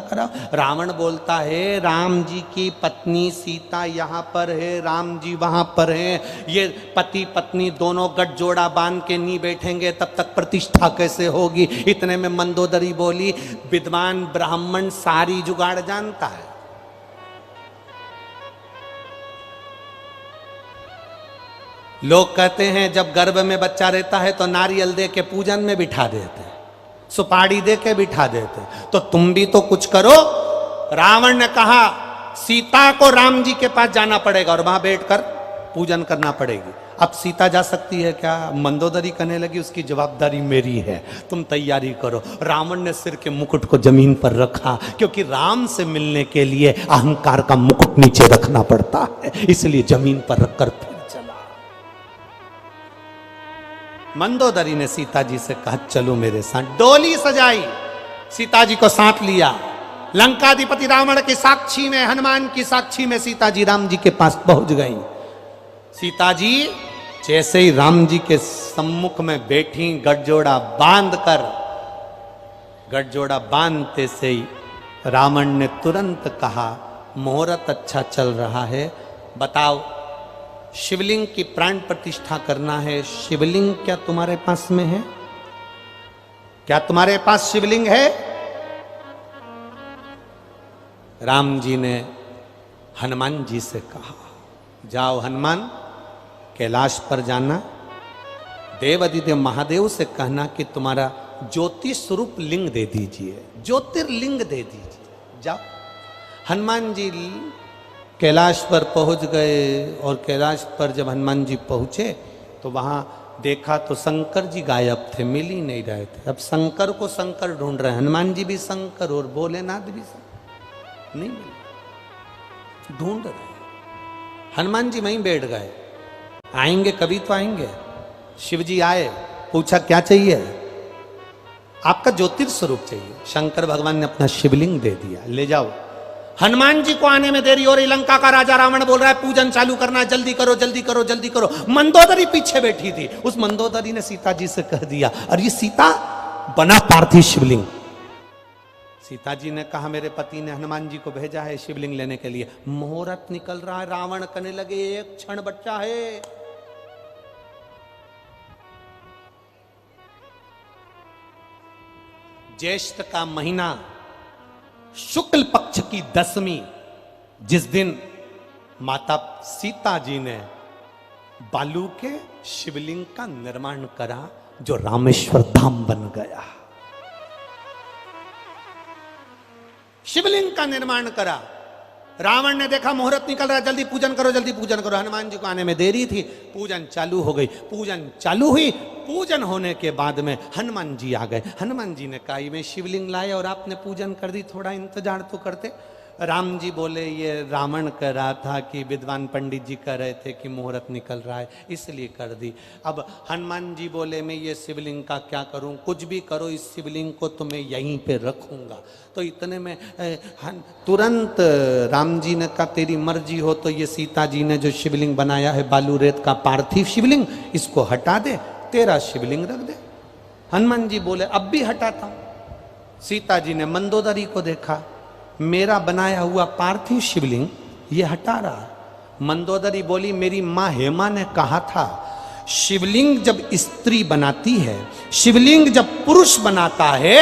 रावण बोलता है राम जी की पत्नी सीता यहाँ पर है, राम जी वहां पर है, ये पति पत्नी दोनों गठजोड़ा बांध के नहीं बैठेंगे तब तक प्रतिष्ठा कैसे होगी? इतने में मंदोदरी बोली विद्वान ब्राह्मण सारी जुगाड़ जानता है। लोग कहते हैं जब गर्भ में बच्चा रहता है तो नारियल दे के पूजन में बिठा देते, सुपारी दे के बिठा देते, तो तुम भी तो कुछ करो। रावण ने कहा सीता को राम जी के पास जाना पड़ेगा और वहां बैठकर पूजन करना पड़ेगी। अब सीता जा सकती है क्या? मंदोदरी कहने लगी उसकी जवाबदारी मेरी है, तुम तैयारी करो। रावण ने सिर के मुकुट को जमीन पर रखा, क्योंकि राम से मिलने के लिए अहंकार का मुकुट नीचे रखना पड़ता है, इसलिए जमीन पर रखकर फिर चला। मंदोदरी ने सीता जी से कहा चलो मेरे साथ। डोली सजाई, सीता जी को साथ लिया, लंकाधिपति रावण की साक्षी में, हनुमान की साक्षी में सीता जी राम जी के पास पहुंच गई। सीता जी जैसे ही राम जी के सम्मुख में बैठी, गठजोड़ा बांधकर, गठजोड़ा बांधते से ही रावण ने तुरंत कहा मुहूर्त अच्छा चल रहा है, बताओ शिवलिंग की प्राण प्रतिष्ठा करना है, शिवलिंग क्या तुम्हारे पास में है? क्या तुम्हारे पास शिवलिंग है? राम जी ने हनुमान जी से कहा, जाओ हनुमान, कैलाश पर जाना, देवादिदेव महादेव से कहना कि तुम्हारा ज्योति स्वरूप लिंग दे दीजिए, ज्योतिर्लिंग दे दीजिए, जाओ। हनुमान जी कैलाश पर पहुंच गए और कैलाश पर जब हनुमान जी पहुंचे तो वहां देखा तो शंकर जी गायब थे, मिल ही नहीं रहे थे। अब शंकर को शंकर ढूंढ रहे हैं, हनुमान जी भी शंकर और भोलेनाथ भी शंकर, नहीं मिले, ढूंढ रहे। हनुमान जी वहीं बैठ गए, आएंगे कभी तो आएंगे। शिव जी आए, पूछा क्या चाहिए? आपका ज्योतिर्स्वरूप चाहिए। शंकर भगवान ने अपना शिवलिंग दे दिया, ले जाओ। हनुमान जी को आने में देरी हो रही, लंका का राजा रावण बोल रहा है पूजन चालू करना है, जल्दी करो जल्दी करो जल्दी करो। मंदोदरी पीछे बैठी थी, उस मंदोदरी ने सीता जी से कह दिया, अरे सीता बना पार्थिव शिवलिंग। सीता जी ने कहा मेरे पति ने हनुमान जी को भेजा है शिवलिंग लेने के लिए। मुहूर्त निकल रहा है, रावण कहने लगे एक क्षण बच्चा है। ज्येष्ठ का महीना, शुक्ल पक्ष की दशमी, जिस दिन माता सीता जी ने बालू के शिवलिंग का निर्माण करा जो रामेश्वर धाम बन गया। शिवलिंग का निर्माण करा, रावण ने देखा मुहूर्त निकल रहा है, जल्दी पूजन करो जल्दी पूजन करो। हनुमान जी को आने में देरी थी, पूजन चालू हो गई। पूजन चालू हुई, पूजन होने के बाद में हनुमान जी आ गए। हनुमान जी ने कहा मैं शिवलिंग लाए और आपने पूजन कर दी, थोड़ा इंतजार तो करते। राम जी बोले ये रावण कह रहा था कि विद्वान पंडित जी कह रहे थे कि मुहूर्त निकल रहा है इसलिए कर दी। अब हनुमान जी बोले मैं ये शिवलिंग का क्या करूं, कुछ भी करो, इस शिवलिंग को तो मैं यहीं पे रखूंगा। तो इतने में तुरंत राम जी ने कहा तेरी मर्जी हो तो ये सीता जी ने जो शिवलिंग बनाया है बालू रेत का पार्थिव शिवलिंग, इसको हटा दे, तेरा शिवलिंग रख दे। हनुमान जी बोले अब भी हटाता हूं। सीता जी ने मंदोदरी को देखा, मेरा बनाया हुआ पार्थिव शिवलिंग ये हटा रहा। मंदोदरी बोली मेरी माँ हेमा ने कहा था शिवलिंग जब स्त्री बनाती है, शिवलिंग जब पुरुष बनाता है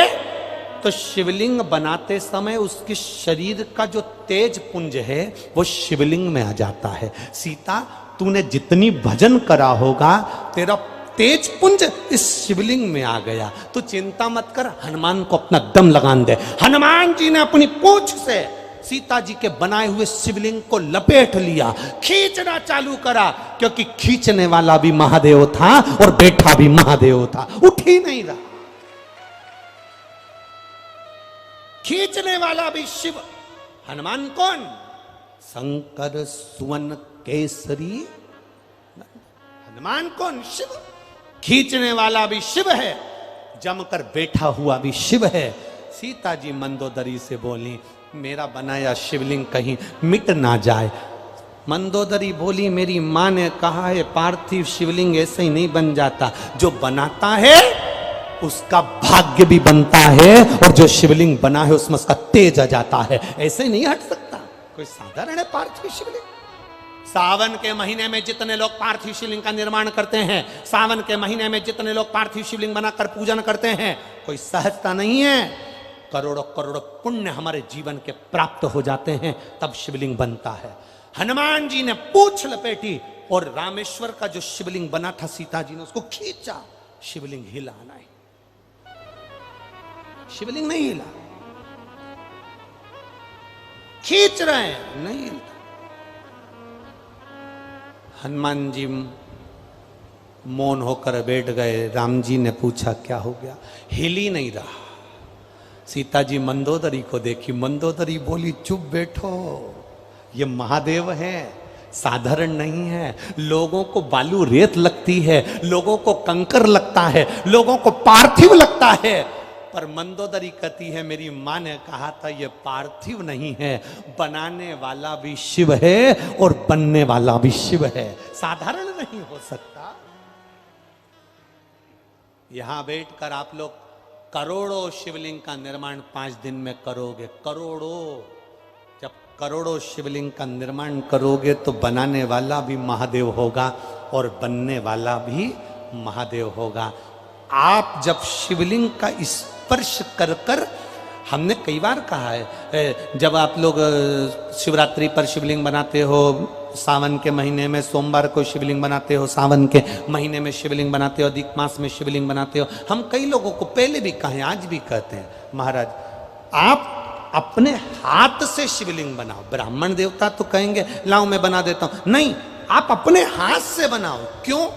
तो शिवलिंग बनाते समय उसके शरीर का जो तेज पुंज है वो शिवलिंग में आ जाता है। सीता तूने जितनी भजन करा होगा तेरा तेज पुंज इस शिवलिंग में आ गया, तो चिंता मत कर, हनुमान को अपना दम लगान दे। हनुमान जी ने अपनी पूंछ से सीता जी के बनाए हुए शिवलिंग को लपेट लिया, खींचना चालू करा, क्योंकि खींचने वाला भी महादेव था और बैठा भी महादेव था, उठ ही नहीं रहा। खींचने वाला भी शिव, हनुमान कौन? शंकर सुवन केसरी। हनुमान कौन? शिव। खींचने वाला भी शिव है, जमकर बैठा हुआ भी शिव है। सीता जी मंदोदरी से बोली मेरा बनाया शिवलिंग कहीं मिट ना जाए। मंदोदरी बोली मेरी माँ ने कहा है पार्थिव शिवलिंग ऐसे ही नहीं बन जाता, जो बनाता है उसका भाग्य भी बनता है और जो शिवलिंग बना है उसमें उसका तेज आ जाता है, ऐसे ही नहीं हट सकता। कोई साधारण है पार्थिव शिवलिंग? सावन के महीने में जितने लोग पार्थिव शिवलिंग का निर्माण करते हैं, सावन के महीने में जितने लोग पार्थिव शिवलिंग बनाकर पूजन करते हैं, कोई सहजता नहीं है। करोड़ों करोड़ों पुण्य हमारे जीवन के प्राप्त हो जाते हैं, तब शिवलिंग बनता है। हनुमान जी ने पूंछ लपेटी और रामेश्वर का जो शिवलिंग बना था सीता जी ने उसको खींचा, शिवलिंग हिला नहीं, शिवलिंग नहीं हिला। खींच रहे हैं नहीं हिलता। हनुमान जी मौन होकर बैठ गए। राम जी ने पूछा क्या हो गया? हिल ही नहीं रहा। सीता जी मंदोदरी को देखी, मंदोदरी बोली चुप बैठो, ये महादेव है, साधारण नहीं है। लोगों को बालू रेत लगती है, लोगों को कंकर लगता है, लोगों को पार्थिव लगता है, पर मंदोदरी कहती है मेरी माँ ने कहा था ये पार्थिव नहीं है, बनाने वाला भी शिव है और बनने वाला भी शिव है, साधारण नहीं हो सकता। यहां बैठकर आप लोग करोड़ों शिवलिंग का निर्माण 5 दिन में करोगे, करोड़ों। जब करोड़ों शिवलिंग का निर्माण करोगे तो बनाने वाला भी महादेव होगा और बनने वाला भी महादेव होगा। आप जब शिवलिंग का स्पर्श कर कर, हमने कई बार कहा है, जब आप लोग शिवरात्रि पर शिवलिंग बनाते हो, सावन के महीने में सोमवार को शिवलिंग बनाते हो, सावन के महीने में शिवलिंग बनाते हो, अधिक मास में शिवलिंग बनाते हो, हम कई लोगों को पहले भी कहे, आज भी कहते हैं, महाराज आप अपने हाथ से शिवलिंग बनाओ। ब्राह्मण देवता तो कहेंगे लाओ मैं बना देता हूं, नहीं, आप अपने हाथ से बनाओ। क्यों?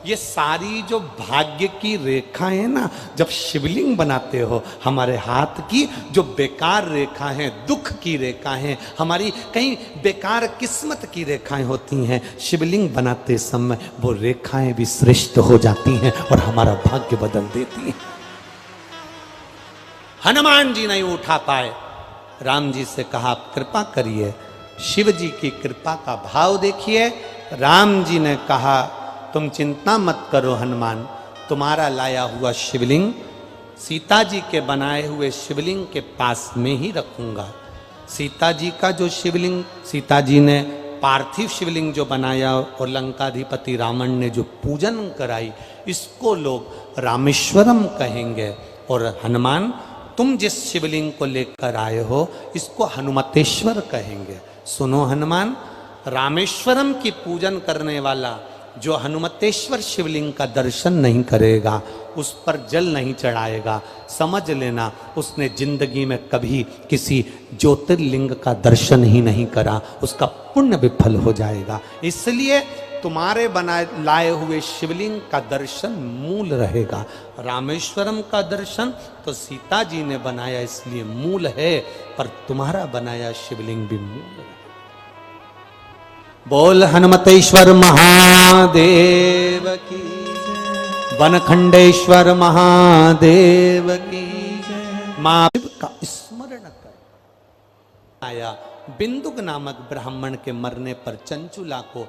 ये सारी जो भाग्य की रेखा है ना, जब शिवलिंग बनाते हो, हमारे हाथ की जो बेकार रेखा है, दुख की रेखा है, हमारी कहीं बेकार किस्मत की रेखाएं होती हैं, शिवलिंग बनाते समय वो रेखाएं भी श्रेष्ठ हो जाती हैं और हमारा भाग्य बदल देती हैं। हनुमान जी नहीं उठा पाए, राम जी से कहा आप कृपा करिए। शिव जी की कृपा का भाव देखिए। राम जी ने कहा तुम चिंता मत करो हनुमान, तुम्हारा लाया हुआ शिवलिंग सीता जी के बनाए हुए शिवलिंग के पास में ही रखूंगा। सीता जी का जो शिवलिंग, सीता जी ने पार्थिव शिवलिंग जो बनाया और लंकाधिपति रावण ने जो पूजन कराई, इसको लोग रामेश्वरम कहेंगे। और हनुमान तुम जिस शिवलिंग को लेकर आए हो, इसको हनुमतेश्वर कहेंगे। सुनो हनुमान, रामेश्वरम की पूजन करने वाला जो हनुमतेश्वर शिवलिंग का दर्शन नहीं करेगा, उस पर जल नहीं चढ़ाएगा, समझ लेना उसने जिंदगी में कभी किसी ज्योतिर्लिंग का दर्शन ही नहीं करा, उसका पुण्य विफल हो जाएगा। इसलिए तुम्हारे बनाए लाए हुए शिवलिंग का दर्शन मूल रहेगा। रामेश्वरम का दर्शन तो सीता जी ने बनाया इसलिए मूल है, पर तुम्हारा बनाया शिवलिंग भी मूल है। बोल हनुमतेश्वर महादेव की, वनखंडेश्वर महादेव की। मां का स्मरण कर आया। बिंदुक नामक ब्राह्मण के मरने पर चंचुला को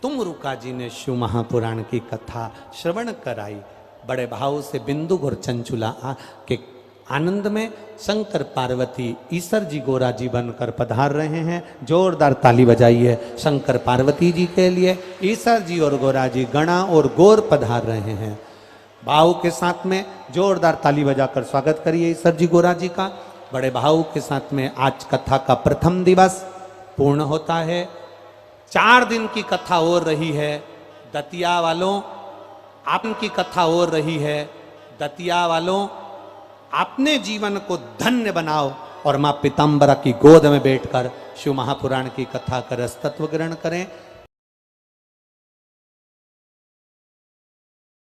तुमरुका जी ने शिव महापुराण की कथा श्रवण कराई। बड़े भाव से बिंदुक और चंचुला के आनंद में शंकर पार्वती ईश्वर जी गोरा जी बनकर पधार रहे हैं। जोरदार ताली बजाइए शंकर पार्वती जी के लिए। ईश्वर जी और गोरा जी गणा और गोर पधार रहे हैं। भाव के साथ में जोरदार ताली बजाकर स्वागत करिए ईश्वर जी गोरा जी का। बड़े भाव के साथ में आज कथा का प्रथम दिवस पूर्ण होता है। 4 दिन की कथा हो रही है। दतिया वालों, आपकी कथा हो रही है। दतिया वालों, अपने जीवन को धन्य बनाओ और मां पीताम्बरा की गोद में बैठकर शिव महापुराण की कथा का रस तत्व ग्रहण करें।